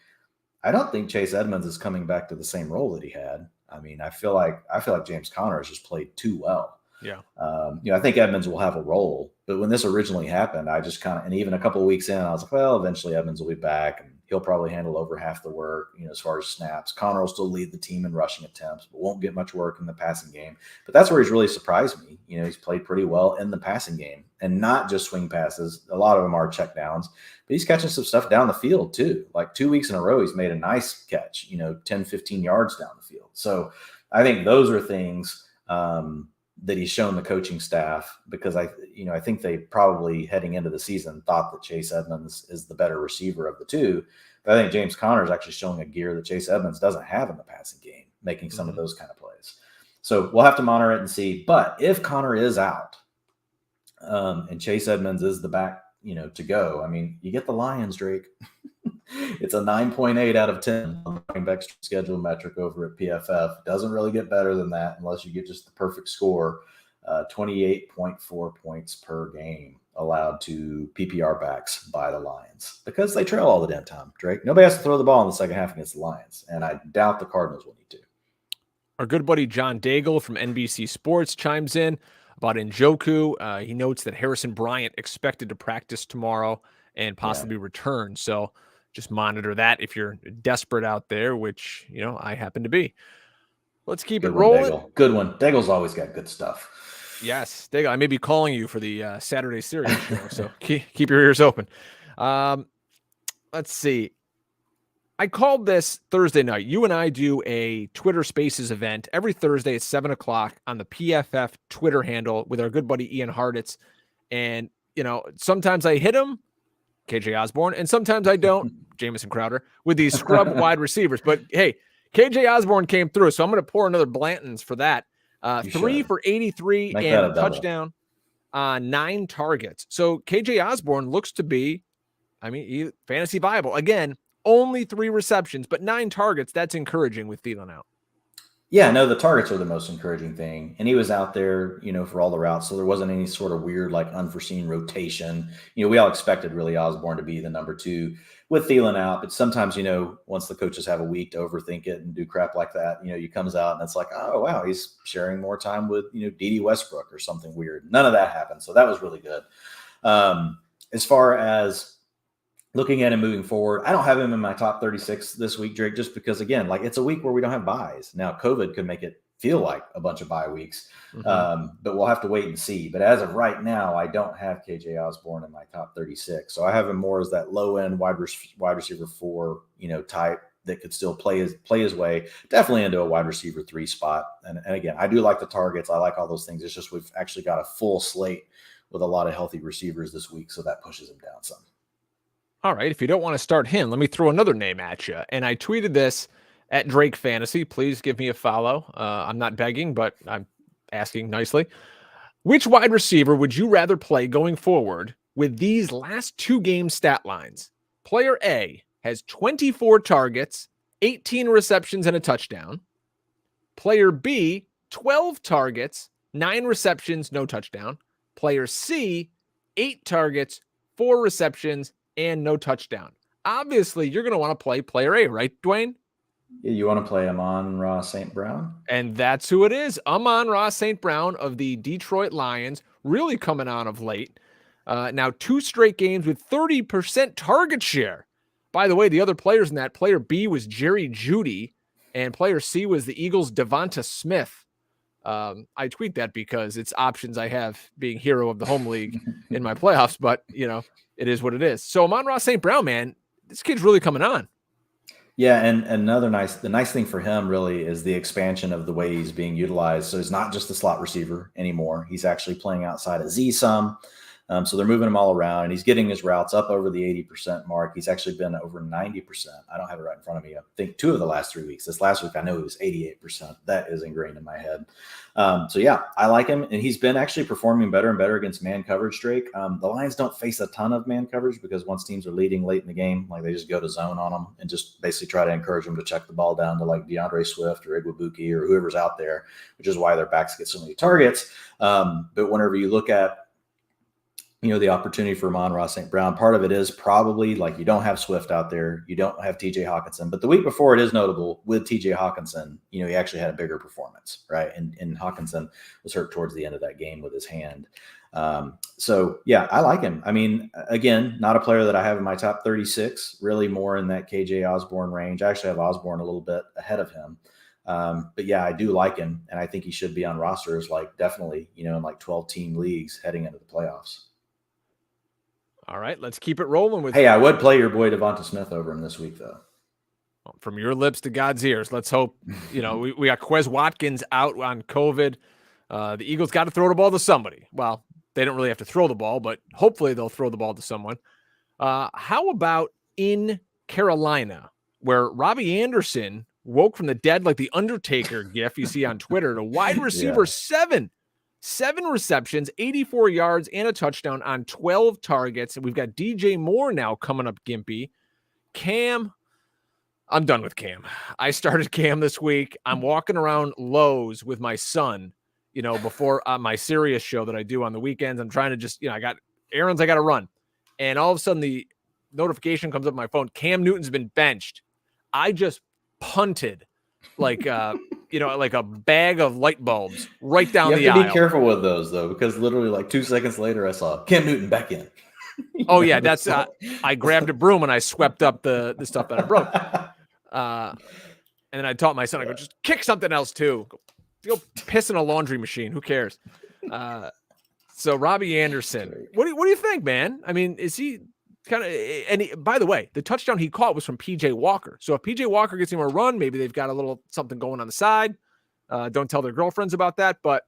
I don't think Chase Edmonds is coming back to the same role that he had. I mean, I feel like James Conner has just played too well. Yeah. I think Edmonds will have a role, but when this originally happened, I just and even a couple of weeks in, I was like, well, eventually Edmonds will be back and he'll probably handle over half the work, as far as snaps. Conner will still lead the team in rushing attempts, but won't get much work in the passing game. But that's where he's really surprised me. He's played pretty well in the passing game and not just swing passes. A lot of them are check downs, but he's catching some stuff down the field too. Like 2 weeks in a row, he's made a nice catch, 10, 15 yards down the field. So I think those are things that he's shown the coaching staff, because I think they probably heading into the season thought that Chase Edmonds is the better receiver of the two. But I think James Conner is actually showing a gear that Chase Edmonds doesn't have in the passing game, making some of those kind of plays. So we'll have to monitor it and see. But if Conner is out and Chase Edmonds is the back, to go, I mean, you get the Lions, Drake. It's a 9.8 out of 10 on the running back schedule metric over at PFF. Doesn't really get better than that unless you get just the perfect score. 28.4 points per game allowed to PPR backs by the Lions because they trail all the damn time, Drake. Nobody has to throw the ball in the second half against the Lions, and I doubt the Cardinals will need to. Our good buddy John Daigle from NBC Sports chimes in about Njoku. He notes that Harrison Bryant expected to practice tomorrow and possibly return. So just monitor that if you're desperate out there, which, I happen to be. Let's keep it rolling. Daigle. Good one. Daigle's always got good stuff. Yes, Daigle. I may be calling you for the Saturday series show, so keep your ears open. let's see. I called this Thursday night. You and I do a Twitter Spaces event every Thursday at 7:00 on the PFF Twitter handle with our good buddy Ian Hartitz. And, sometimes I hit him, KJ Osborne, and sometimes I don't, Jamison Crowder, with these scrub wide receivers. But, hey, KJ Osborne came through, so I'm going to pour another Blantons for that. 3 for 83 and a touchdown on 9 targets. So KJ Osborne looks to be, fantasy viable. Again, only 3 receptions, but 9 targets. That's encouraging with Thielen out. Yeah, no, the targets are the most encouraging thing. And he was out there, for all the routes. So there wasn't any sort of weird, unforeseen rotation. We all expected really Osborne to be the number 2 with Thielen out. But sometimes, once the coaches have a week to overthink it and do crap like that, he comes out and it's like, oh, wow, he's sharing more time with, Dede Westbrook or something weird. None of that happened. So that was really good. As far as looking at him moving forward, I don't have him in my top 36 this week, Drake, just because, again, it's a week where we don't have buys. Now, COVID could make it feel like a bunch of bye weeks, but we'll have to wait and see. But as of right now, I don't have KJ Osborne in my top 36. So I have him more as that low-end wide receiver 4, type that could still play his way definitely into a wide receiver 3 spot. And again, I do like the targets. I like all those things. It's just we've actually got a full slate with a lot of healthy receivers this week, so that pushes him down some. All right, if you don't want to start him, let me throw another name at you. And I tweeted this at Drake Fantasy. Please give me a follow. I'm not begging, but I'm asking nicely. Which wide receiver would you rather play going forward with these last 2 game stat lines? Player A has 24 targets, 18 receptions, and a touchdown. Player B, 12 targets, 9 receptions, no touchdown. Player C, 8 targets, 4 receptions, and no touchdown. Obviously, you're going to want to play player A, right, Dwain? Yeah, you want to play Amon-Ra St. Brown? And that's who it is. Amon-Ra St. Brown of the Detroit Lions, really coming on of late. Now 2 straight games with 30% target share. By the way, the other players in that, player B was Jerry Jeudy, and player C was the Eagles' Devonta Smith. I tweet that because it's options I have being hero of the home league in my playoffs, but, it is what it is. So Amon-Ra St. Brown, man, this kid's really coming on. Yeah, and the nice thing for him really is the expansion of the way he's being utilized. So he's not just a slot receiver anymore. He's actually playing outside of Z some. So they're moving him all around, and he's getting his routes up over the 80% mark. He's actually been over 90%. I don't have it right in front of me. I think 2 of the last 3 weeks. This last week, I know it was 88%. That is ingrained in my head. So yeah, I like him, and he's been actually performing better and better against man coverage, Drake. The Lions don't face a ton of man coverage because once teams are leading late in the game, they just go to zone on them and just basically try to encourage them to check the ball down to DeAndre Swift or Igwebuike or whoever's out there, which is why their backs get so many targets. But whenever you look at the opportunity for Amon-Ra St. Brown, part of it is probably you don't have Swift out there. You don't have TJ Hawkinson, but the week before it is notable with TJ Hawkinson, he actually had a bigger performance, right? And Hawkinson was hurt towards the end of that game with his hand. So yeah, I like him. Again, not a player that I have in my top 36, really more in that KJ Osborne range. I actually have Osborne a little bit ahead of him. But yeah, I do like him. And I think he should be on rosters, definitely, in 12 team leagues heading into the playoffs. All right, let's keep it rolling with. Hey, I would play your boy Devonta Smith over him this week, though. From your lips to God's ears. Let's hope. We got Quez Watkins out on COVID. The Eagles got to throw the ball to somebody. Well, they don't really have to throw the ball, but hopefully they'll throw the ball to someone. How about in Carolina, where Robbie Anderson woke from the dead like the Undertaker gif you see on Twitter to wide receiver 7 receptions, 84 yards, and a touchdown on 12 targets. And we've got DJ Moore now coming up, Gimpy. Cam, I'm done with Cam. I started Cam this week. I'm walking around Lowe's with my son, before my Sirius show that I do on the weekends. I'm trying to just, I got errands I got to run. And all of a sudden the notification comes up on my phone. Cam Newton's been benched. I just punted like a bag of light bulbs right down the aisle. You have to be careful with those, though, because literally 2 seconds later, I saw Cam Newton back in. Oh, yeah, that's I grabbed a broom and I swept up the stuff that I broke. And then I taught my son, I go, just kick something else, too. Go piss in a laundry machine. Who cares? So Robbie Anderson, what do you think, man? Is he kind of, and by the way, the touchdown he caught was from PJ Walker. So if PJ Walker gets him a run, maybe they've got a little something going on the side. Don't tell their girlfriends about that. But,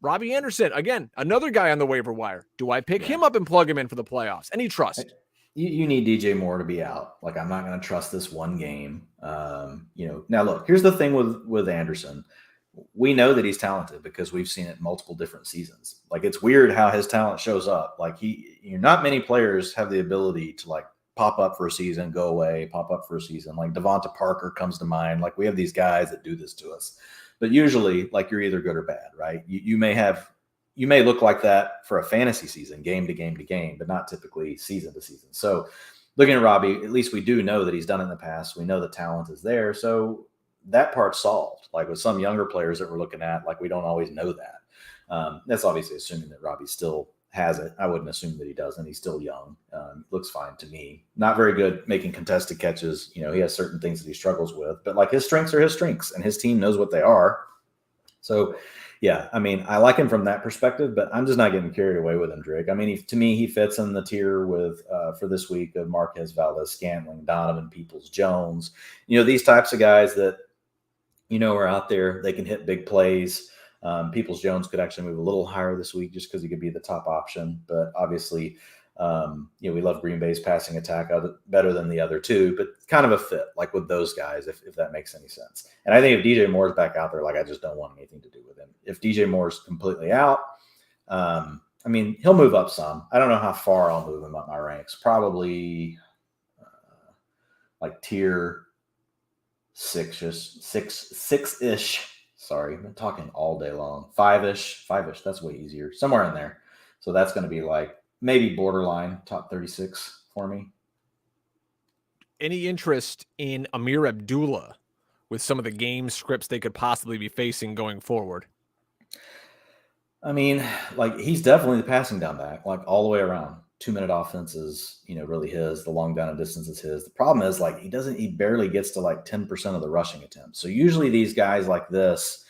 Robbie Anderson, again, another guy on the waiver wire. Do I pick him up and plug him in for the playoffs? Any trust? You need DJ Moore to be out. Like, I'm not going to trust this one game. Now look, here's the thing with Anderson. We know that he's talented because we've seen it multiple different seasons. Like, it's weird how his talent shows up. Like, not many players have the ability to like pop up for a season, go away, pop up for a season. Like Devonta Parker comes to mind. Like, we have these guys that do this to us, but usually like you're either good or bad, right? You may look like that for a fantasy season, game to game to game, but not typically season to season. So looking at Robbie, at least we do know that he's done it in the past. We know the talent is there. So that part's solved. Like with some younger players that we're looking at, like we don't always know that. That's obviously assuming that Robbie still has it. I wouldn't assume that he doesn't. He's still young. Looks fine to me. Not very good making contested catches. He has certain things that he struggles with, but like his strengths are his strengths and his team knows what they are. So yeah, I mean, I like him from that perspective, but I'm just not getting carried away with him, Drake. I mean, to me, he fits in the tier with for this week of Marquez Valdez-Scantling, Donovan Peoples-Jones. These types of guys that are out there. They can hit big plays. Peoples-Jones could actually move a little higher this week just because he could be the top option. But obviously, we love Green Bay's passing attack better than the other two, but kind of a fit like with those guys, if that makes any sense. And I think if DJ Moore's back out there, like I just don't want anything to do with him. If DJ Moore's completely out, he'll move up some. I don't know how far I'll move him up my ranks. Probably like tier six-ish. Sorry, I've been talking all day long. Five-ish. That's way easier. Somewhere in there. So that's going to be like maybe borderline top 36 for me. Any interest in Amir Abdullah with some of the game scripts they could possibly be facing going forward? I mean, like he's definitely the passing down back, like all the way around. 2-minute offense is, really his. The long down and distance is his. The problem is like he barely gets to like 10% of the rushing attempts. So usually these guys like this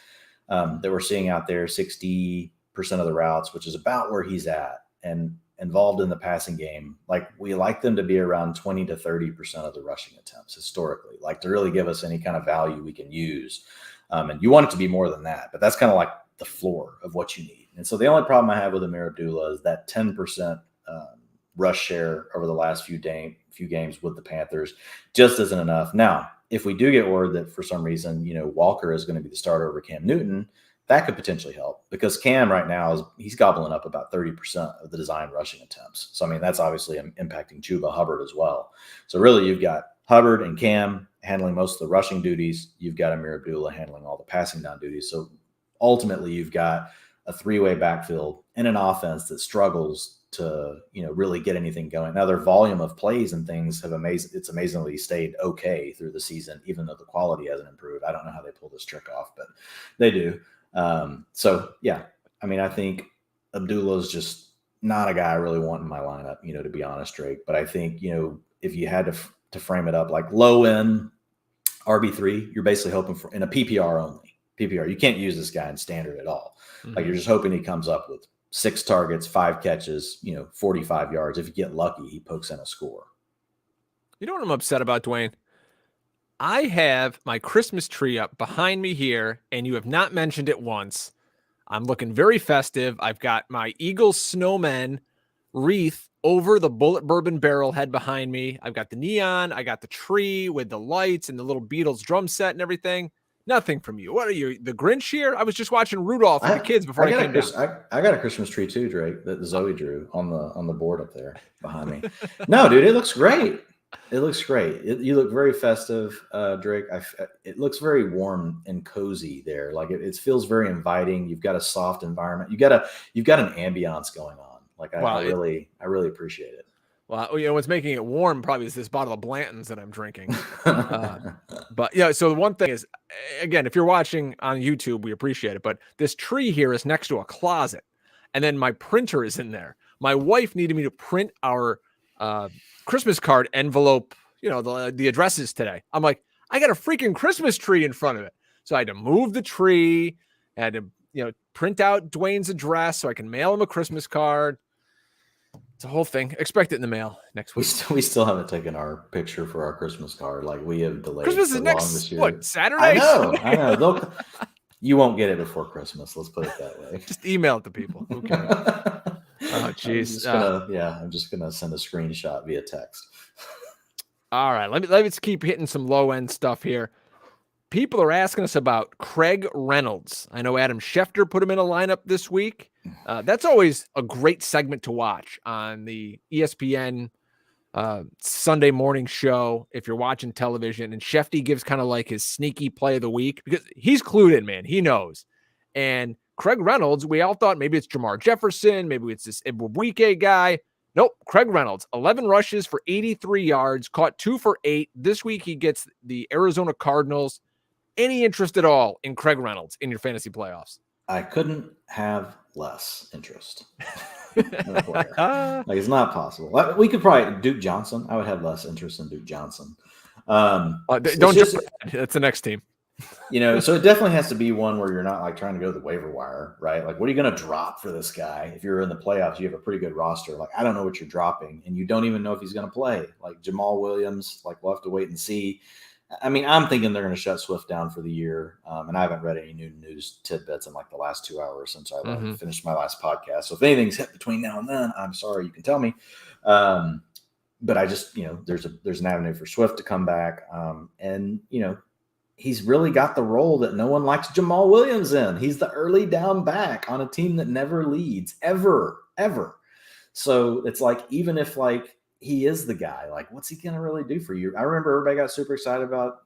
that we're seeing out there, 60% of the routes, which is about where he's at and involved in the passing game. Like we like them to be around 20 to 30% of the rushing attempts historically, like to really give us any kind of value we can use. And you want it to be more than that, but that's kind of like the floor of what you need. And so the only problem I have with Amir Abdullah is that 10% rush share over the last few games with the Panthers just isn't enough. Now, if we do get word that for some reason, Walker is going to be the starter over Cam Newton, that could potentially help because Cam right now he's gobbling up about 30% of the design rushing attempts. So, I mean, that's obviously impacting Chuba Hubbard as well. So really you've got Hubbard and Cam handling most of the rushing duties. You've got Amir Abdullah handling all the passing down duties. So ultimately you've got a three-way backfield in an offense that struggles to, really get anything going. Now their volume of plays and things it's amazingly stayed okay through the season, even though the quality hasn't improved. I don't know how they pull this trick off, but they do. So yeah, I mean, I think Abdullah's just not a guy I really want in my lineup, to be honest, Drake. But I think, if you had to frame it up like low end RB3, you're basically hoping for in a PPR only. PPR, you can't use this guy in standard at all. Mm-hmm. Like you're just hoping he comes up with 6 targets, 5 catches, 45 yards. If you get lucky, he pokes in a score. You know what I'm upset about, Dwayne? I have my Christmas tree up behind me here, and you have not mentioned it once. I'm looking very festive. I've got my Eagles snowman wreath over the bullet bourbon barrel head behind me. I've got the neon. I got the tree with the lights and the little Beatles drum set and everything. Nothing from you. What are you, the Grinch here? I was just watching Rudolph with the kids before I came down. I got a Christmas tree too, Drake, that Zoe drew on the board up there behind me. No, dude, it looks great. It looks great. You look very festive, Drake. It looks very warm and cozy there. Like it feels very inviting. You've got a soft environment. You've got an ambiance going on. Like I really appreciate it. Well, what's making it warm probably is this bottle of Blanton's that I'm drinking. But yeah, so the one thing is, again, if you're watching on YouTube, we appreciate it. But this tree here is next to a closet, and then my printer is in there. My wife needed me to print our Christmas card envelope, the addresses today. I'm like, I got a freaking Christmas tree in front of it. So I had to move the tree, I had to, print out Dwayne's address so I can mail him a Christmas card. It's a whole thing. Expect it in the mail next week. We still haven't taken our picture for our Christmas card. Like we have delayed Christmas so is long next, this year. what, Saturday? I know. You won't get it before Christmas. Let's put it that way. Just email it to people. Who cares? Oh, jeez. I'm just gonna send a screenshot via text. All right, let's keep hitting some low end stuff here. People are asking us about Craig Reynolds. I know Adam Schefter put him in a lineup this week. That's always a great segment to watch on the ESPN Sunday morning show if you're watching television. And Shefty gives kind of like his sneaky play of the week because he's clued in, man. He knows. And Craig Reynolds, we all thought maybe it's Jamar Jefferson, maybe it's this Ibwike guy. Nope, Craig Reynolds, 11 rushes for 83 yards, caught 2 for 8. This week he gets the Arizona Cardinals. Any interest at all in Craig Reynolds in your fantasy playoffs? I couldn't have less interest. Like it's not possible. We could probably Duke Johnson. I would have less interest in Duke Johnson. Don't just that's the next team. So it definitely has to be one where you're not like trying to go to the waiver wire, right? Like, what are you going to drop for this guy? If you're in the playoffs, you have a pretty good roster. Like, I don't know what you're dropping, and you don't even know if he's going to play. Like Jamal Williams, like we'll have to wait and see. I mean, I'm thinking they're going to shut Swift down for the year, and I haven't read any new news tidbits in like the last 2 hours since I finished my last podcast. So if anything's hit between now and then, I'm sorry, you can tell me. But I just, there's an avenue for Swift to come back, and he's really got the role that no one likes Jamal Williams in. He's the early down back on a team that never leads ever. So it's like, even if like he is the guy, like what's he going to really do for you? I remember everybody got super excited about,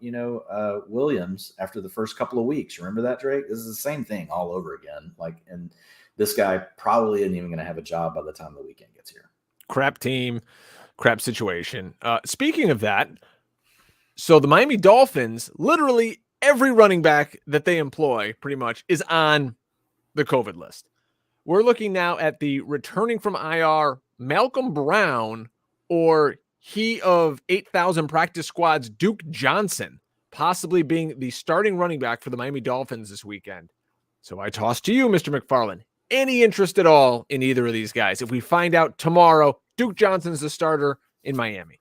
Williams after the first couple of weeks. Remember that, Drake? This is the same thing all over again. Like, and this guy probably isn't even going to have a job by the time the weekend gets here. Crap team, crap situation. Speaking of that, so the Miami Dolphins, literally every running back that they employ pretty much is on the COVID list. We're looking now at the returning from IR Malcolm Brown, or he of 8,000 practice squads, Duke Johnson, possibly being the starting running back for the Miami Dolphins this weekend. So I toss to you, Mr. McFarland. Any interest at all in either of these guys? If we find out tomorrow, Duke Johnson's the starter in Miami.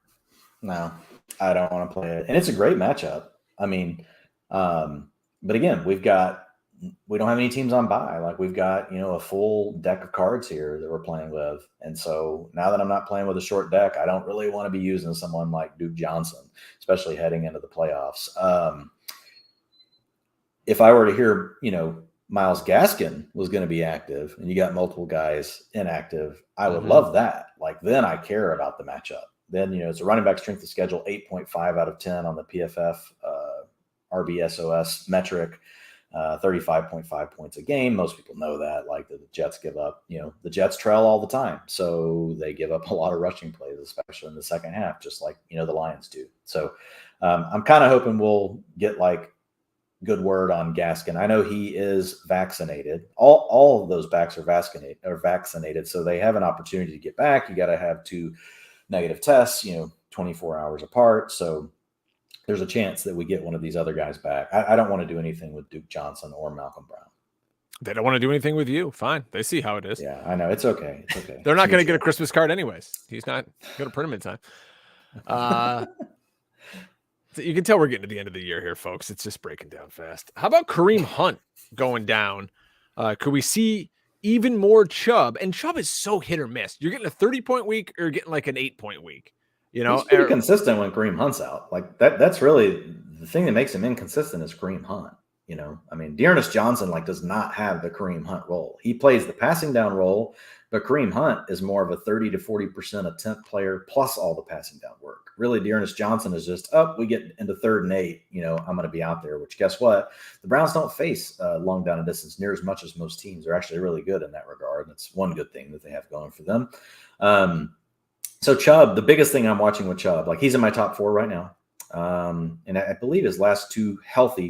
No, I don't want to play it. And it's a great matchup. I mean, but again, we don't have any teams on bye. Like we've got, a full deck of cards here that we're playing with. And so now that I'm not playing with a short deck, I don't really want to be using someone like Duke Johnson, especially heading into the playoffs. If I were to hear, Myles Gaskin was going to be active and you got multiple guys inactive, I would love that. Like then I care about the matchup. Then, it's a running back strength of schedule, 8.5 out of 10 on the PFF RBSOS metric, 35.5 points a game. Most people know that. Like the Jets give up, the Jets trail all the time. So they give up a lot of rushing plays, especially in the second half, just like, the Lions do. So I'm kind of hoping we'll get like good word on Gaskin. I know he is vaccinated. All of those backs are vaccinated. So they have an opportunity to get back. You got to have 2 negative tests, 24 hours apart. So there's a chance that we get one of these other guys back. I don't want to do anything with Duke Johnson or Malcolm Brown. They don't want to do anything with you. Fine. They see how it is. Yeah, I know. It's okay. It's okay. They're not going to get a Christmas card anyways. He's not going to print him in time. So you can tell we're getting to the end of the year here, folks. It's just breaking down fast. How about Kareem Hunt going down? Could we see even more Chubb? And Chubb is so hit or miss. You're getting a 30-point week or you're getting like an 8-point week. He's pretty consistent when Kareem Hunt's out. Like that's really the thing that makes him inconsistent is Kareem Hunt. I mean, Dearness Johnson does not have the Kareem Hunt role. He plays the passing down role, but Kareem Hunt is more of a 30 to 40% attempt player plus all the passing down work. Really, Dearness Johnson is just, we get into 3rd and 8, I'm going to be out there, which guess what? The Browns don't face long down and distance near as much as most teams. They're actually really good in that regard. That's one good thing that they have going for them. So Chubb, the biggest thing I'm watching with Chubb, he's in my top 4 right now. And I believe his last 2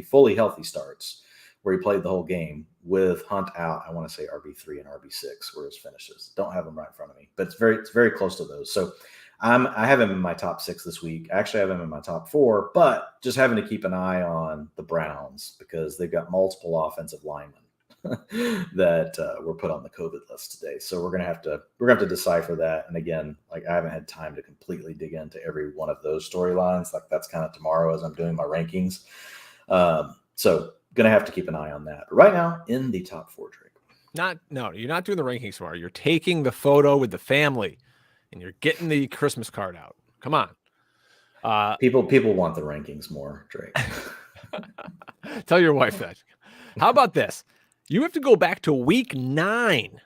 fully healthy starts where he played the whole game with Hunt out, I want to say RB3 and RB6 were his finishes. Don't have them right in front of me, but it's very close to those. So I have him in my top 6 this week. I actually have him in my top 4, but just having to keep an eye on the Browns because they've got multiple offensive linemen that were put on the COVID list today. So we're gonna have to decipher that. And again, like I haven't had time to completely dig into every one of those storylines. Like that's kind of tomorrow as I'm doing my rankings. So gonna have to keep an eye on that. But right now, in the top 4, Drake. No, you're not doing the rankings tomorrow. You're taking the photo with the family, and you're getting the Christmas card out. Come on. People want the rankings more, Drake. Tell your wife that. How about this? You have to go back to week 9.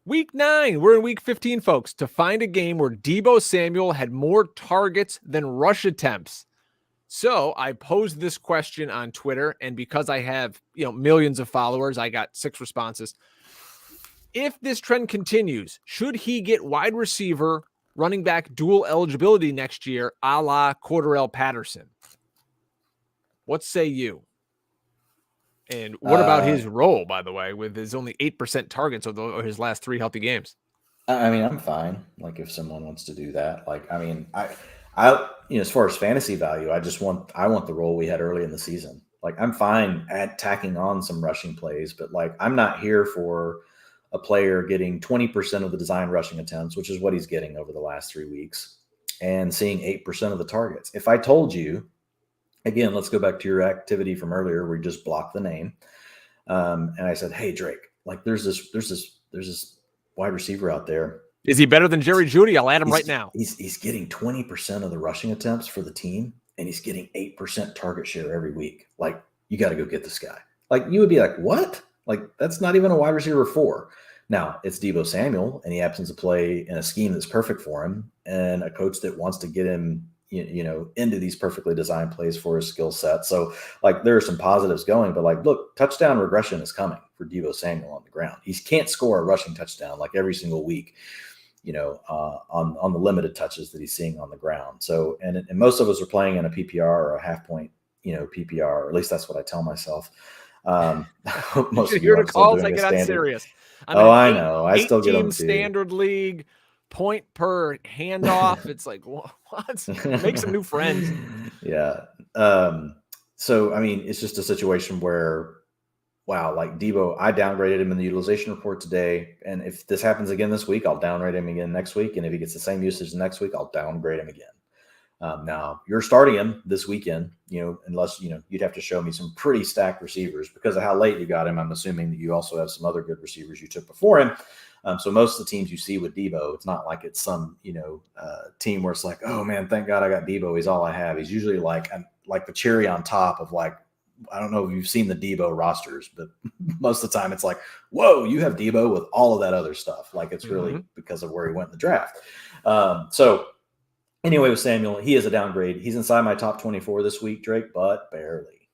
Week 9. We're in week 15, folks, to find a game where Deebo Samuel had more targets than rush attempts. So I posed this question on Twitter, and because I have millions of followers, I got 6 responses. If this trend continues, should he get wide receiver, running back dual eligibility next year, a la Cordarrelle Patterson? What say you? And what about his role, by the way, with his only 8% targets of his last 3 healthy games? I mean, I'm fine. Like if someone wants to do that, like, I mean, I as far as fantasy value, I want the role we had early in the season. Like I'm fine at tacking on some rushing plays, but like I'm not here for a player getting 20% of the design rushing attempts, which is what he's getting over the last 3 weeks, and seeing 8% of the targets. If I told you, again, let's go back to your activity from earlier where you just blocked the name. And I said, hey, Drake, like there's this wide receiver out there. Is he better than Jerry Jeudy? I'll add him right now. He's getting 20% of the rushing attempts for the team, and he's getting 8% target share every week. Like, you got to go get this guy. Like, you would be like, what? Like, that's not even a wide receiver 4. Now, it's Deebo Samuel, and he happens to play in a scheme that's perfect for him, and a coach that wants to get him, into these perfectly designed plays for his skill set. So, like, there are some positives going, but like, look, touchdown regression is coming for Deebo Samuel on the ground. He can't score a rushing touchdown like every single week, on the limited touches that he's seeing on the ground. So, and most of us are playing in a PPR or a half point, PPR, or at least that's what I tell myself. Most of you hear the calls I get on Sirius. I know. I still get them too. Standard league, point per handoff. It's like, what? Make some new friends. Yeah. So, I mean, it's just a situation where, wow, like Deebo, I downgraded him in the utilization report today. And if this happens again this week, I'll downgrade him again next week. And if he gets the same usage next week, I'll downgrade him again. Now, you're starting him this weekend, unless, you'd have to show me some pretty stacked receivers because of how late you got him. I'm assuming that you also have some other good receivers you took before him. So most of the teams you see with Deebo, it's not like it's some, team where it's like, oh man, thank God I got Deebo. He's all I have. He's usually like the cherry on top of like, I don't know if you've seen the Deebo rosters, but most of the time it's like, whoa, you have Deebo with all of that other stuff. Like it's really because of where he went in the draft. So anyway, with Samuel, he is a downgrade. He's inside my top 24 this week, Drake, but barely.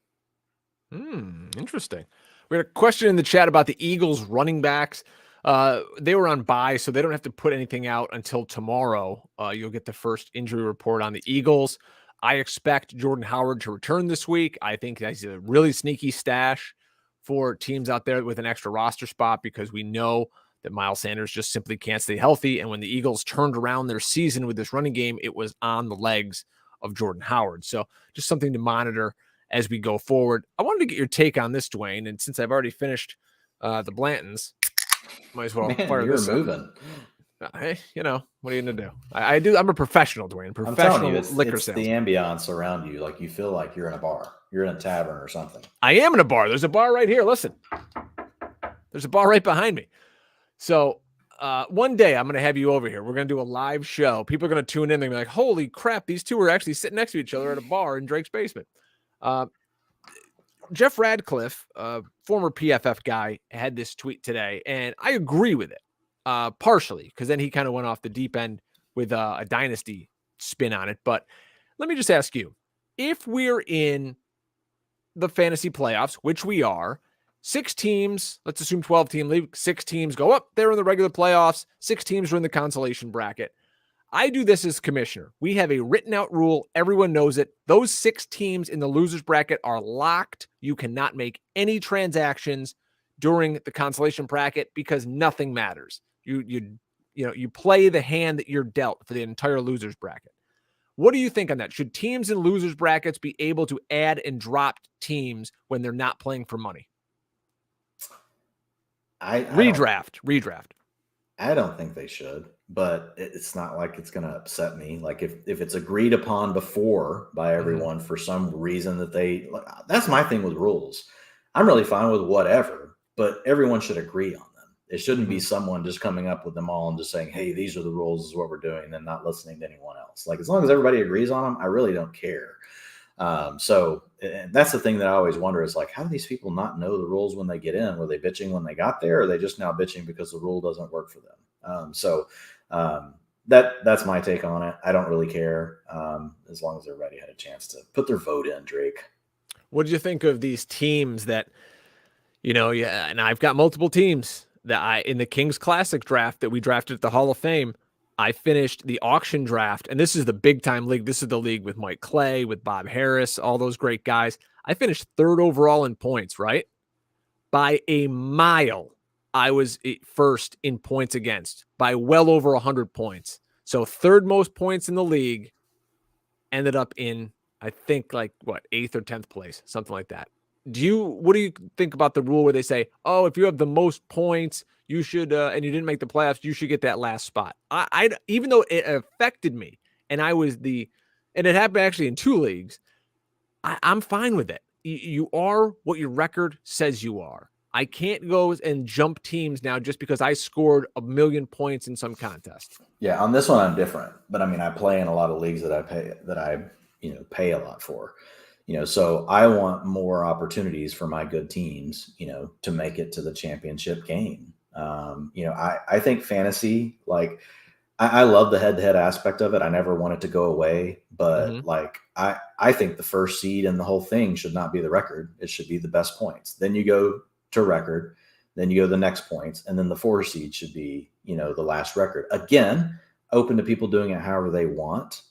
Interesting. We had a question in the chat about the Eagles running backs. They were on bye, so they don't have to put anything out until tomorrow. You'll get the first injury report on the Eagles. I expect Jordan Howard to return this week. I think that's a really sneaky stash for teams out there with an extra roster spot because we know that Miles Sanders just simply can't stay healthy. And when the Eagles turned around their season with this running game, it was on the legs of Jordan Howard. So just something to monitor as we go forward. I wanted to get your take on this, Dwain. And since I've already finished the Blantons, might as well fire this moving. Hey, what are you going to do? I do. I'm a professional, Dwain. Professional liquor sales. The ambiance around you. Like you feel like you're in a bar. You're in a tavern or something. I am in a bar. There's a bar right here. Listen. There's a bar right behind me. So one day I'm going to have you over here. We're going to do a live show. People are going to tune in. They're going to be like, holy crap, these two are actually sitting next to each other at a bar in Drake's basement. Jeff Radcliffe, former PFF guy, had this tweet today, and I agree with it partially because then he kind of went off the deep end with a dynasty spin on it. But let me just ask you, if we're in the fantasy playoffs, which we are, 6 teams, let's assume 12-team league, 6 teams go up there in the regular playoffs, 6 teams are in the consolation bracket. I do this as commissioner. We have a written out rule. Everyone knows it. Those 6 teams in the losers bracket are locked. You cannot make any transactions during the consolation bracket because nothing matters. You play the hand that you're dealt for the entire losers bracket. What do you think on that? Should teams in losers brackets be able to add and drop teams when they're not playing for money? Redraft. I don't think they should, but it's not like it's going to upset me. Like if it's agreed upon before by everyone for some reason that's my thing with rules. I'm really fine with whatever, but everyone should agree on them. It shouldn't be someone just coming up with them all and just saying, hey, these are the rules, this is what we're doing, and then not listening to anyone else. Like as long as everybody agrees on them, I really don't care. So that's the thing that I always wonder is like, how do these people not know the rules when they get in? Were they bitching when they got there? Or are they just now bitching because the rule doesn't work for them? That's my take on it. I don't really care. As long as everybody had a chance to put their vote in, Drake. What did you think of these teams that, and I've got multiple teams that in the Kings Classic draft that we drafted at the Hall of Fame, I finished the auction draft, and this is the big time league. This is the league with Mike Clay, with Bob Harris, all those great guys. I finished third overall in points, right? By a mile. I was first in points against by well over 100 points. So third most points in the league, ended up in, I think, like 8th or 10th place, something like that. What do you think about the rule where they say, oh, if you have the most points, you should, and you didn't make the playoffs, you should get that last spot. I even though it affected me, and and it happened actually in 2 leagues, I'm fine with it. You are what your record says you are. I can't go and jump teams now just because I scored 1 million points in some contest. Yeah, on this one I'm different, but I mean I play in a lot of leagues that I pay a lot for. So I want more opportunities for my good teams, to make it to the championship game. I think fantasy, like I love the head-to-head aspect of it. I never want it to go away, but I think the first seed in the whole thing should not be the record. It should be the best points. Then you go to record, then you go the next points, and then the 4 seed should be, the last record. Again, open to people doing it however they want.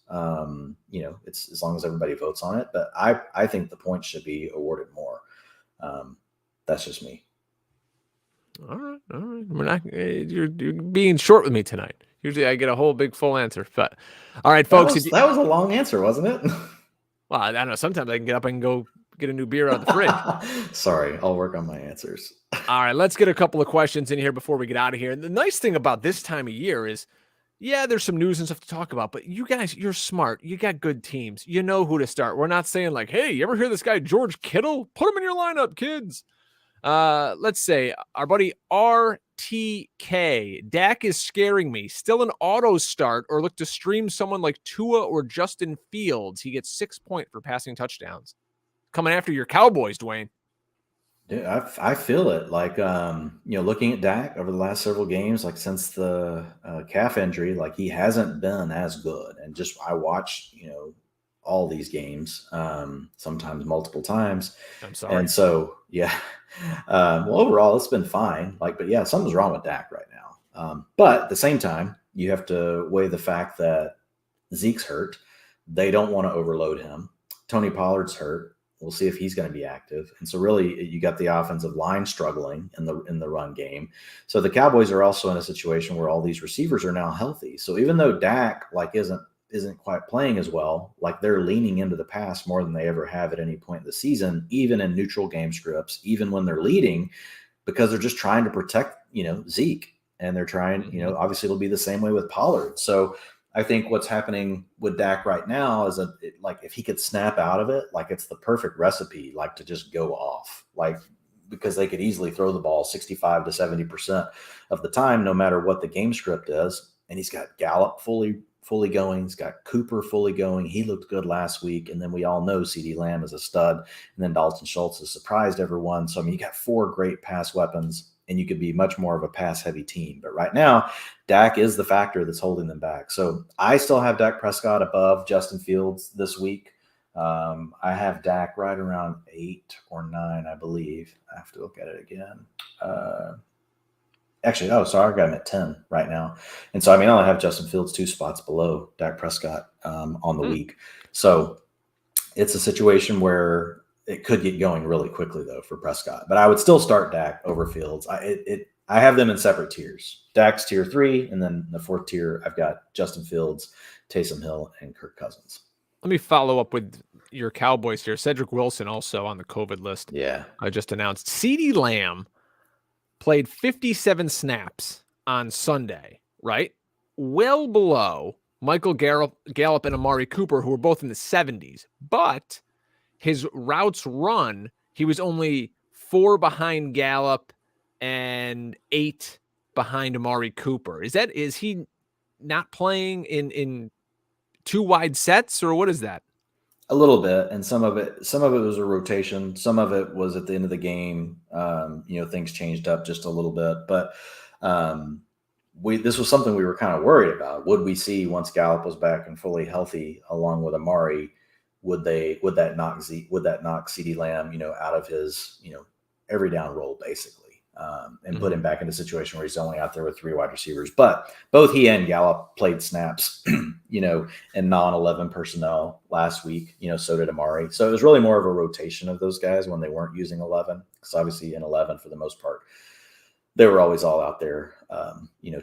It's as long as everybody votes on it, but I think the points should be awarded more. That's just me. All right. We're not. You're being short with me tonight. Usually I get a whole big full answer, but all right, folks. That was a long answer, wasn't it? Well, I don't know. Sometimes I can get up and go get a new beer out of the fridge. Sorry, I'll work on my answers. All right, let's get a couple of questions in here before we get out of here. And the nice thing about this time of year is, yeah, there's some news and stuff to talk about, but you guys, you're smart. You got good teams. You know who to start. We're not saying like, hey, you ever hear this guy, George Kittle? Put him in your lineup, kids. Let's say our buddy RTK. Dak is scaring me. Still an auto start or look to stream someone like Tua or Justin Fields. He gets 6 points for passing touchdowns. Coming after your Cowboys, Dwayne. Dude, I feel it. Like, looking at Dak over the last several games, like since the calf injury, like he hasn't been as good. And just I watched, all these games, sometimes multiple times. I'm sorry. And so, yeah. Well, overall, it's been fine. But yeah, something's wrong with Dak right now. But at the same time, you have to weigh the fact that Zeke's hurt. They don't want to overload him. Tony Pollard's hurt. We'll see if he's going to be active. And so really you got the offensive line struggling in the run game. So the Cowboys are also in a situation where all these receivers are now healthy. So even though Dak isn't quite playing as well, like they're leaning into the pass more than they ever have at any point in the season, even in neutral game scripts, even when they're leading, because they're just trying to protect, Zeke. And they're trying, obviously it'll be the same way with Pollard. So I think what's happening with Dak right now is if he could snap out of it, like it's the perfect recipe, like to just go off, because they could easily throw the ball 65 to 70% of the time, no matter what the game script is. And he's got Gallup fully going. He's got Cooper fully going. He looked good last week. And then we all know CeeDee Lamb is a stud. And then Dalton Schultz has surprised everyone. So, you got 4 great pass weapons, and you could be much more of a pass-heavy team. But right now, Dak is the factor that's holding them back. So I still have Dak Prescott above Justin Fields this week. I have Dak right around 8 or 9, I believe. I have to look at it again. I got him at 10 right now. And so, I only have Justin Fields 2 spots below Dak Prescott on the week. So it's a situation where it could get going really quickly, though, for Prescott. But I would still start Dak over Fields. I have them in separate tiers. Dak's tier 3, and then the 4th tier, I've got Justin Fields, Taysom Hill, and Kirk Cousins. Let me follow up with your Cowboys here. Cedric Wilson also on the COVID list. Yeah. I just announced CeeDee Lamb. played 57 snaps on Sunday, right? Well below Michael Gallup and Amari Cooper, who were both in the 70s. But his routes run, he was only 4 behind Gallup and 8 behind Amari Cooper. Is he not playing in too wide sets, or what is that? A little bit, and some of it was a rotation. Some of it was at the end of the game. Things changed up just a little bit, but this was something we were kind of worried about. Would we see, once Gallup was back and fully healthy, along with Amari, would that knock CeeDee Lamb, out of his, every down role basically, and put him back in a situation where he's only out there with 3 wide receivers. But both he and Gallup played snaps, in non-11 personnel last week. So did Amari. So it was really more of a rotation of those guys when they weren't using 11, because obviously in 11 for the most part, they were always all out there,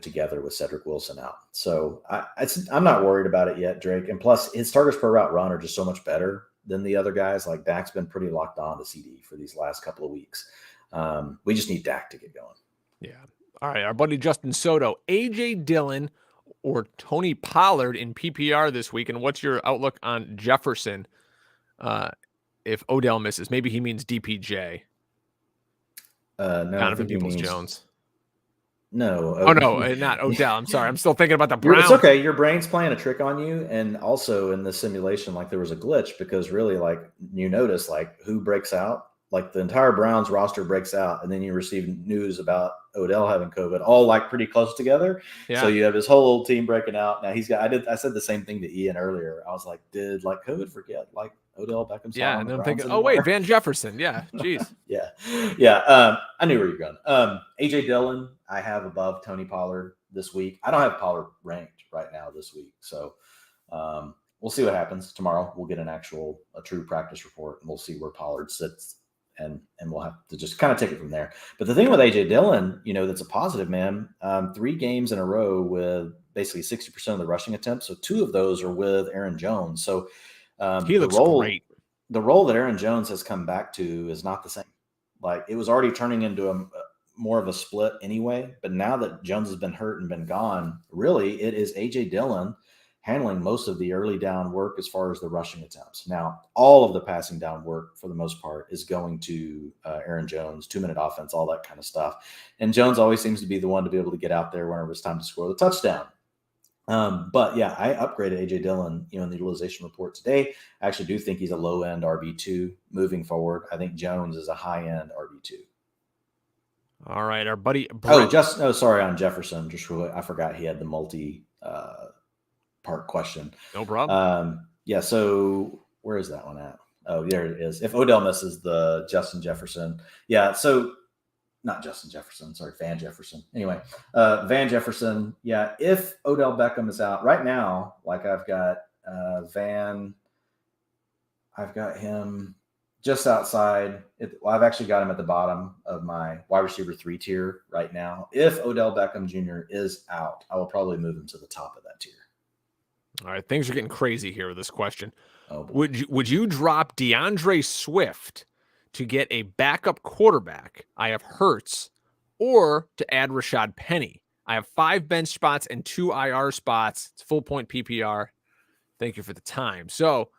together with Cedric Wilson out. So I'm not worried about it yet, Drake. And plus, his targets per route run are just so much better than the other guys. Like, Dak's been pretty locked on to CD for these last couple of weeks. We just need Dak to get going. Yeah. All right. Our buddy Justin Soto, A.J. Dillon or Tony Pollard in PPR this week. And what's your outlook on Jefferson if Odell misses? Maybe he means DPJ. No, Donovan Peoples-Jones. No. Not Odell. I'm sorry. I'm still thinking about the Browns. It's okay. Your brain's playing a trick on you. And also in the simulation, there was a glitch, because really, you notice, who breaks out? The entire Browns roster breaks out, and then you receive news about Odell having COVID, all pretty close together. Yeah. So you have his whole team breaking out. Now I said the same thing to Ian earlier. I was like, did COVID forget Odell Beckham's? Yeah, and I'm thinking, wait, Van Jefferson. Yeah, jeez. yeah. I knew where you're going. AJ Dillon, I have above Tony Pollard this week. I don't have Pollard ranked right now this week, so we'll see what happens tomorrow. We'll get a true practice report, and we'll see where Pollard sits. And we'll have to just kind of take it from there. But the thing with A.J. Dillon, that's a positive, man. 3 games in a row with basically 60% of the rushing attempts. So 2 of those are with Aaron Jones. So he looks great. The role that Aaron Jones has come back to is not the same. It was already turning into more of a split anyway. But now that Jones has been hurt and been gone, really it is A.J. Dillon handling most of the early down work as far as the rushing attempts. Now, all of the passing down work, for the most part, is going to Aaron Jones, 2-minute offense, all that kind of stuff. And Jones always seems to be the one to be able to get out there whenever it's time to score the touchdown. But yeah, I upgraded A.J. Dillon, in the utilization report today. I actually do think he's a low-end RB2 moving forward. I think Jones is a high-end RB2. All right, our buddy. On Jefferson. Just really, I forgot he had the part question. No problem. So where is that one at? Oh, there it is. If Odell misses, the Justin Jefferson. Yeah. So not Justin Jefferson, sorry, Van Jefferson. Anyway, Van Jefferson. Yeah. If Odell Beckham is out right now, I've got I've got him just outside. I've actually got him at the bottom of my wide receiver 3 tier right now. If Odell Beckham Jr. is out, I will probably move him to the top of that tier. All right, things are getting crazy here with this question. Oh, boy. Would you drop DeAndre Swift to get a backup quarterback? I have Hurts, or to add Rashad Penny. I have 5 bench spots and 2 IR spots. It's full point PPR. Thank you for the time. So,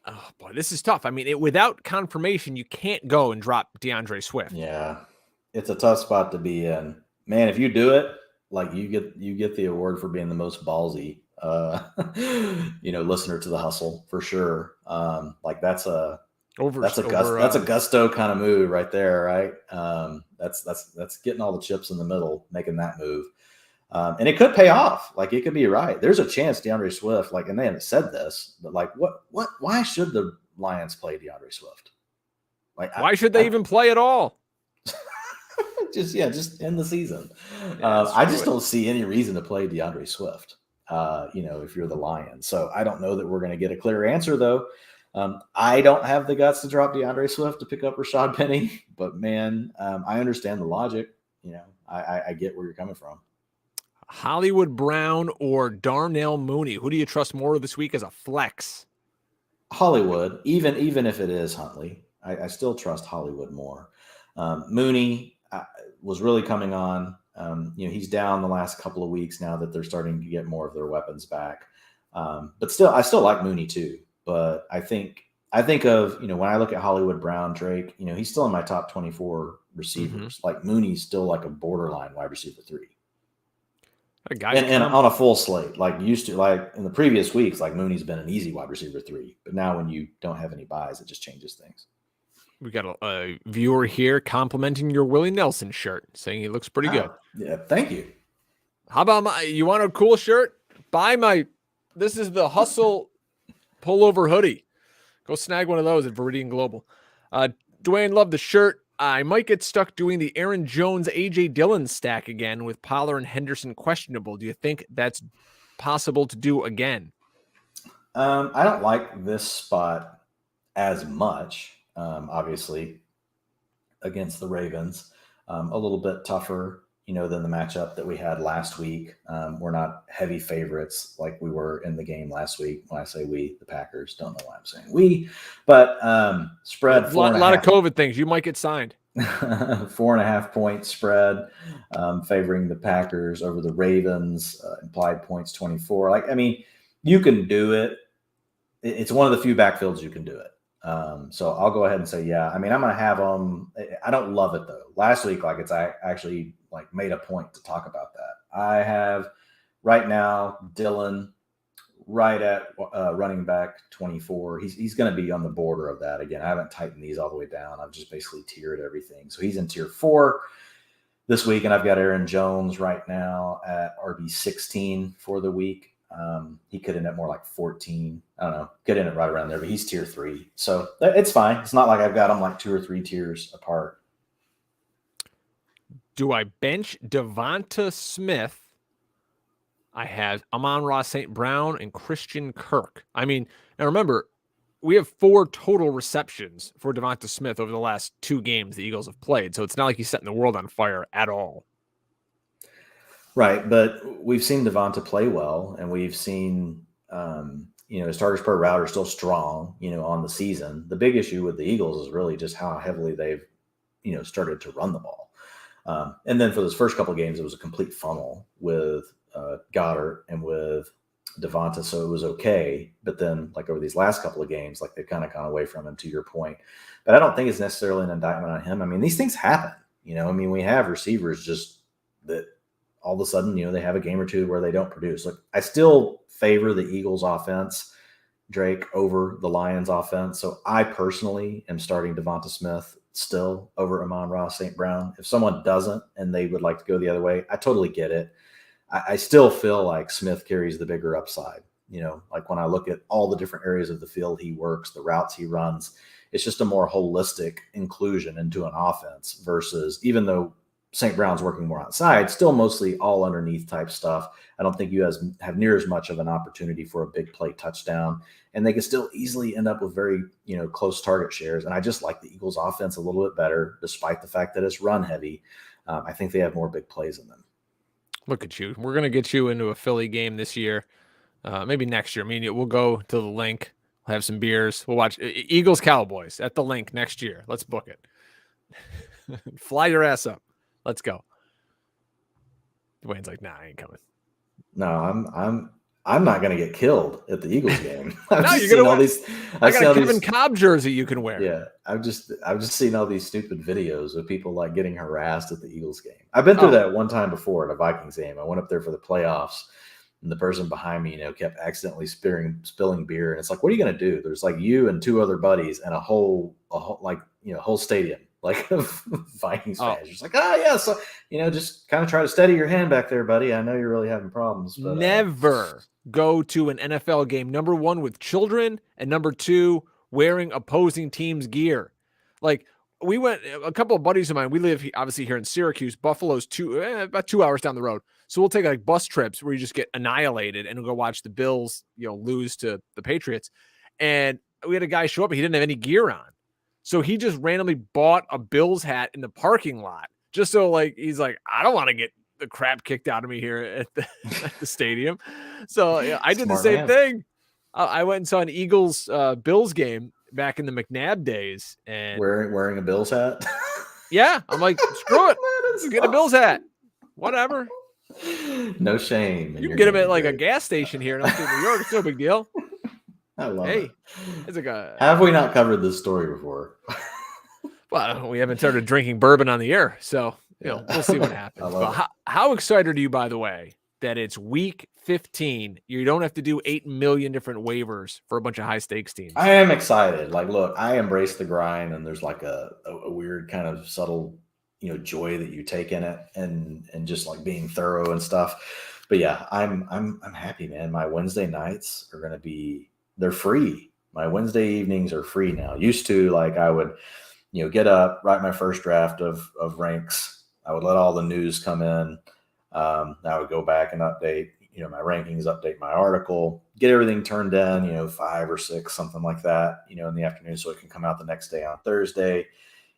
oh boy, this is tough. I mean, without confirmation, you can't go and drop DeAndre Swift. Yeah, it's a tough spot to be in, man. If you do it, you get the award for being the most ballsy listener to the hustle for sure. That's a gusto kind of move right there, right? That's getting all the chips in the middle, making that move. And it could pay off. It could be right. There's a chance DeAndre Swift, and they haven't said this, but why should the Lions play DeAndre Swift? Why should they even play at all? just end the season. I just don't see any reason to play DeAndre Swift. If you're the Lions. So I don't know that we're going to get a clear answer, though. I don't have the guts to drop DeAndre Swift to pick up Rashad Penny, but man, I understand the logic. I get where you're coming from. Hollywood Brown or Darnell Mooney? Who do you trust more this week as a flex? Hollywood, even if it is Huntley, I still trust Hollywood more. Mooney, was really coming on. He's down the last couple of weeks now that they're starting to get more of their weapons back. But still, I still like Mooney too. But I think of, when I look at Hollywood Brown, Drake, he's still in my top 24 receivers. Mm-hmm. Like Mooney's still like a borderline wide receiver 3. And on a full slate, like used to, like in the previous weeks, like Mooney's been an easy wide receiver 3. But now when you don't have any buys, it just changes things. We got a viewer here complimenting your Willie Nelson shirt, saying he looks pretty good. Yeah, thank you. How about you want a cool shirt? This is the Hustle pullover hoodie. Go snag one of those at Viridian Global. Dwayne, love the shirt. I might get stuck doing the Aaron Jones, A.J. Dillon stack again with Pollard and Henderson questionable. Do you think that's possible to do again? I don't like this spot as much. Obviously, against the Ravens, a little bit tougher, than the matchup that we had last week. We're not heavy favorites like we were in the game last week. When I say we, the Packers, don't know why I'm saying we, but spread a lot of COVID things. You might get signed. 4.5 point spread, favoring the Packers over the Ravens. Implied points 24. You can do it. It's one of the few backfields you can do it. So I'll go ahead and say, yeah. I'm going to have them. I don't love it though. Last week, it's actually made a point to talk about that. I have right now Dillon right at running back 24. He's going to be on the border of that again. I haven't tightened these all the way down. I've just basically tiered everything. So he's in tier 4 this week, and I've got Aaron Jones right now at RB 16 for the week. He could end up more like 14. I don't know. Could end up right around there, but he's tier 3. So it's fine. It's not like I've got him like 2 or 3 tiers apart. Do I bench Devonta Smith? I have Amon-Ra St. Brown and Christian Kirk. Now remember, we have 4 total receptions for Devonta Smith over the last 2 games the Eagles have played. So it's not like he's setting the world on fire at all. Right, but we've seen Devonta play well, and we've seen, his targets per route are still strong, on the season. The big issue with the Eagles is really just how heavily they've, started to run the ball. And then for those first couple of games, it was a complete funnel with Goddard and with Devonta, so it was okay. But then, over these last couple of games, they've kind of gone away from him, to your point. But I don't think it's necessarily an indictment on him. These things happen. We have receivers just that all of a sudden, they have a game or two where they don't produce. I still favor the Eagles offense, Drake, over the Lions offense. So I personally am starting Devonta Smith still over Amon-Ra St. Brown. If someone doesn't and they would like to go the other way, I totally get it. I still feel like Smith carries the bigger upside. When I look at all the different areas of the field he works, the routes he runs, it's just a more holistic inclusion into an offense versus, even though St. Brown's working more outside, still mostly all underneath type stuff. I don't think you guys have near as much of an opportunity for a big play touchdown, and they can still easily end up with very, close target shares. And I just like the Eagles offense a little bit better, despite the fact that it's run heavy. I think they have more big plays in them. Look at you. We're going to get you into a Philly game this year. Maybe next year. We'll go to the link. We'll have some beers. We'll watch Eagles Cowboys at the link next year. Let's book it. Fly your ass up. Let's go. Dwayne's like, nah, I ain't coming. No, I'm not going to get killed at the Eagles game. No, you're going to all these. I got a Kevin Cobb jersey you can wear. Yeah, I've just seen all these stupid videos of people getting harassed at the Eagles game. I've been through that one time before at a Vikings game. I went up there for the playoffs, and the person behind me, kept accidentally spilling beer. And it's like, what are you going to do? There's you and 2 other buddies and a whole stadium. Of Vikings fans. Just yeah. So, just kind of try to steady your hand back there, buddy. I know you're really having problems. But, never go to an NFL game, number 1, with children, and number 2, wearing opposing teams' gear. We went, a couple of buddies of mine, we live obviously here in Syracuse. Buffalo's about 2 hours down the road. So we'll take bus trips where you just get annihilated and we'll go watch the Bills, lose to the Patriots. And we had a guy show up, he didn't have any gear on. So he just randomly bought a Bills hat in the parking lot, just so he's like, I don't want to get the crap kicked out of me here at the stadium. So I did the same thing. I went and saw an Eagles Bills game back in the McNabb days, and wearing a Bills hat. Yeah, I'm like, screw it. Get a Bills hat. Whatever. No shame. You can get them at like a gas station here in upstate New York. It's no big deal. I love it. It's like a. Have we not covered this story before? Well, we haven't started drinking bourbon on the air, so we'll see what happens. But how excited are you, by the way, that it's week 15? You don't have to do 8 million different waivers for a bunch of high stakes teams. I am excited. Like, look, I embrace the grind, and there's like a weird kind of subtle, joy that you take in it, and just like being thorough and stuff. But yeah, I'm happy, man. My Wednesday nights are going to be, they're free. My Wednesday evenings are free now. Used to, like, I would, get up, write my first draft of ranks. I would let all the news come in. I would go back and update, my rankings, update my article, get everything turned in, 5 or 6, something like that, in the afternoon, so it can come out the next day on Thursday,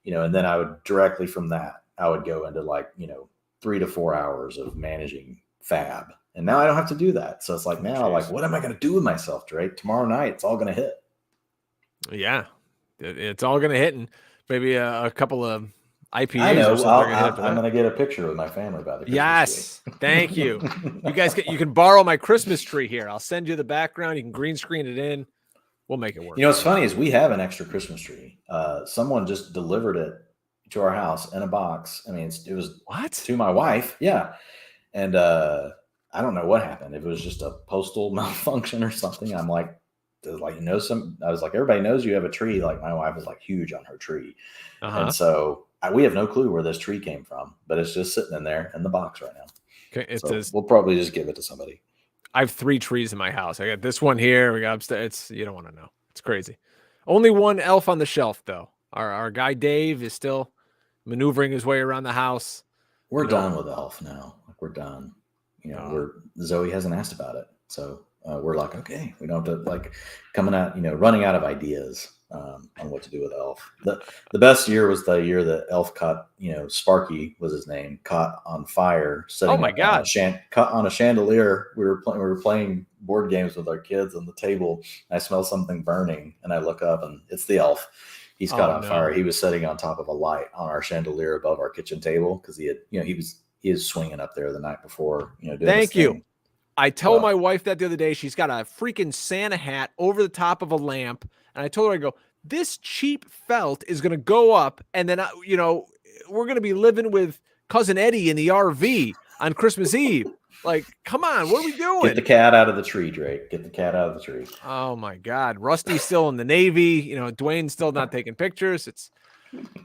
and then I would directly from that, I would go into 3 to 4 hours of managing fab. And now I don't have to do that. So it's like, now, what am I going to do with myself, Drake? Tomorrow night, it's all going to hit. Yeah, it's all going to hit, and maybe a couple of IPAs. I know. I'm going to get a picture with my family by the Christmas Yes, tree. Thank you. You guys you can borrow my Christmas tree here. I'll send you the background. You can green screen it in. We'll make it work. What's funny is we have an extra Christmas tree. Someone just delivered it to our house in a box. I mean, it was to my wife. Yeah. And I don't know what happened. If it was just a postal malfunction or something. I'm like, I was like, everybody knows you have a tree. Like, my wife is like huge on her tree. And so we have no clue where this tree came from, but it's just sitting in there in the box right now. Okay, we'll probably just give it to somebody. I have 3 trees in my house. I got this one here. We got upstairs. You don't want to know. It's crazy. Only one elf on the shelf, though. Our guy Dave is still maneuvering his way around the house. We're done with elf now. We're done. Zoe hasn't asked about it, so we're like, okay, we don't have to running out of ideas on what to do with elf. The best year was the year that elf caught, Sparky was his name, caught on fire. Oh my God! Caught on a chandelier. We were playing board games with our kids on the table. I smell something burning, and I look up, and it's the elf. He's caught on fire. He was sitting on top of a light on our chandelier above our kitchen table because he had, he was swinging up there the night before. Doing Thank you. I told my wife that the other day. She's got a freaking Santa hat over the top of a lamp. And I told her, I go, this cheap felt is going to go up. And then, we're going to be living with Cousin Eddie in the RV on Christmas Eve. Like, come on. What are we doing? Get the cat out of the tree, Drake. Get the cat out of the tree. Oh, my God. Rusty's still in the Navy. Dwayne's still not taking pictures.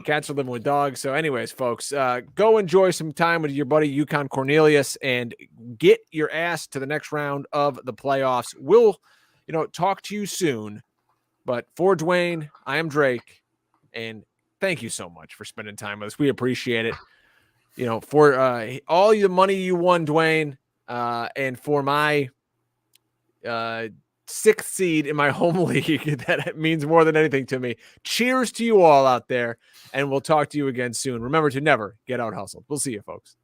Cats are living with dogs. So anyways, folks, go enjoy some time with your buddy Yukon Cornelius and get your ass to the next round of the playoffs. We'll, talk to you soon. But for Dwain, I am Drake, and thank you so much for spending time with us. We appreciate it. For all the money you won, Dwain, and for my 6th seed in my home league, that means more than anything to me. Cheers to you all out there, and we'll talk to you again soon. Remember to never get out hustled. We'll see you, folks.